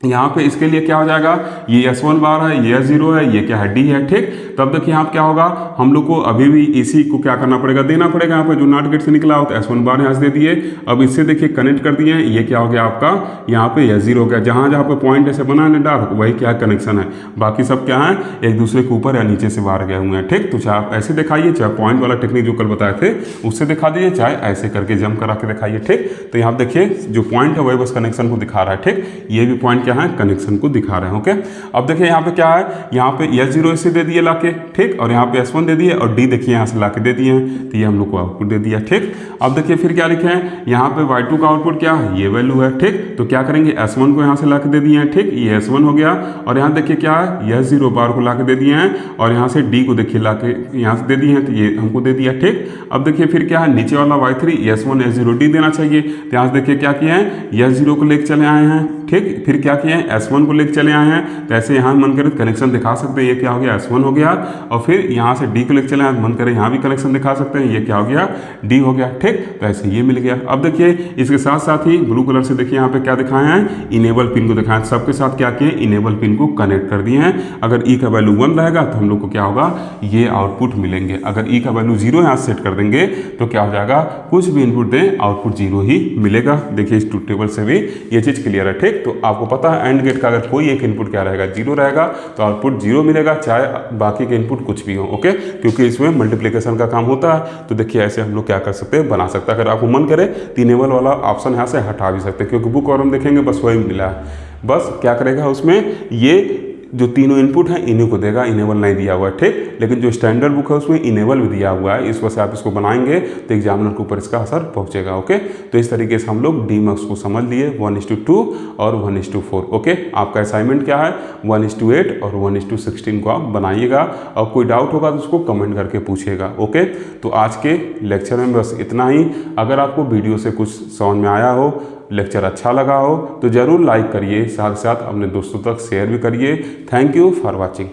यहाँ पे इसके लिए क्या हो जाएगा, ये S1 बार है, ये S0 है, ये क्या है, डी है। ठीक, तब देखिए यहाँ क्या होगा, हम लोग को अभी भी इसी को क्या करना पड़ेगा, देना पड़ेगा। यहाँ पे जो नॉट गेट से निकला हो तो S1 बार यहाँ से दे दिए। अब इससे देखिए कनेक्ट कर दिए, ये क्या हो गया आपका, यहाँ पे S0 हो गया, जहाँ जहाँ पे पॉइंट ऐसे बना है डार्क, वही क्या कनेक्शन है, बाकी सब क्या है एक दूसरे के ऊपर या नीचे से बाहर गए हुए हैं। ठीक, तो चाहे आप ऐसे दिखाइए, चाहे पॉइंट वाला टेक्निक जो कल बताए थे उससे दिखा दीजिए, चाहे ऐसे करके जम करा के दिखाइए। ठीक, तो यहाँ देखिए जो पॉइंट है वही बस कनेक्शन को दिखा रहा है। ठीक, ये भी पॉइंट क्या है, कनेक्शन को दिखा रहे हैं। ओके, अब देखिए यहाँ पे क्या है, यहाँ पे S0 इसे दे दिए लाके, ठीक, और यहाँ पे S1 दे दिए और डी देखिए यहाँ से लाके दे दिए हैं, तो ये हम लोग को आउटपुट दे दिया। ठीक, अब देखिए फिर क्या लिखे हैं, यहाँ पे Y2 का आउटपुट क्या है, ये वैल्यू है। ठीक, तो क्या करेंगे, S1 को यहाँ से लाके दे दिए हैं। ठीक, ये S1 हो गया, और यहाँ देखिए क्या है, S0 बार को लाके दे दिए हैं, और यहाँ से डी को देखिए लाके यहाँ से दे दिए हैं, तो ये हमको दे दिया। ठीक, अब देखिए फिर क्या है, नीचे वाला Y3 S1 S0 डी देना चाहिए, तो यहाँ से देखिए क्या किए हैं, S0 को लेके चले आए हैं। ठीक, फिर क्या किए हैं, S1 को लेके चले आए हैं, तो ऐसे यहाँ मन करे कनेक्शन दिखा सकते हैं, ये क्या हो गया, S1 हो गया, और फिर यहाँ से डी को लेके चले आए, मन करे यहाँ भी कनेक्शन दिखा सकते हैं, ये क्या हो गया, डी हो गया। ठीक, तो ऐसे ये मिल गया। अब देखिए इसके साथ साथ ही ब्लू कलर से देखिए यहाँ पे क्या दिखाए हैं, इनेबल पिन को दिखाएं, सबके साथ क्या किए, इनेबल पिन को कनेक्ट कर दिए हैं। अगर ई का वैल्यू 1 रहेगा तो हम लोग को क्या होगा, ये आउटपुट मिलेंगे। अगर ई का वैल्यू 0 यहाँ सेट कर देंगे तो क्या हो जाएगा, कुछ भी इनपुट दें आउटपुट 0 ही मिलेगा। देखिए इस ट्रुथ टेबल से भी ये चीज़ क्लियर है। ठीक, तो आपको पता है एंड गेट का अगर कोई एक इनपुट क्या रहेगा, 0 रहेगा, तो आउटपुट 0 मिलेगा, चाहे बाकी के इनपुट कुछ भी हो। ओके, क्योंकि इसमें मल्टीप्लिकेशन का काम होता है। तो देखिए ऐसे हम लोग क्या कर सकते हैं, बना सकते हैं। अगर आपको मन करे तो इनेबल वाला ऑप्शन यहाँ से हटा भी सकते हैं, क्योंकि बुक और हम देखेंगे बस वही मिला है। बस क्या करेगा उसमें, ये जो तीनों इनपुट हैं इन्हीं को देगा, इनेबल नहीं दिया हुआ है। ठीक, लेकिन जो स्टैंडर्ड बुक है उसमें इनेबल भी दिया हुआ है, इस वजह से आप इसको बनाएंगे तो एग्जामिनर के ऊपर इसका असर पहुंचेगा। ओके, तो इस तरीके से हम लोग डीमक्स को समझ लिए, 1:2 और 1:4। ओके, आपका असाइनमेंट क्या है, 1:8 और 1:16 को आप बनाइएगा, और कोई डाउट होगा तो उसको कमेंट करके पूछिएगा। ओके, तो आज के लेक्चर में बस इतना ही। अगर आपको वीडियो से कुछ समझ में आया हो, लेक्चर अच्छा लगा हो तो ज़रूर लाइक करिए, साथ साथ अपने दोस्तों तक शेयर भी करिए। Thank you for watching.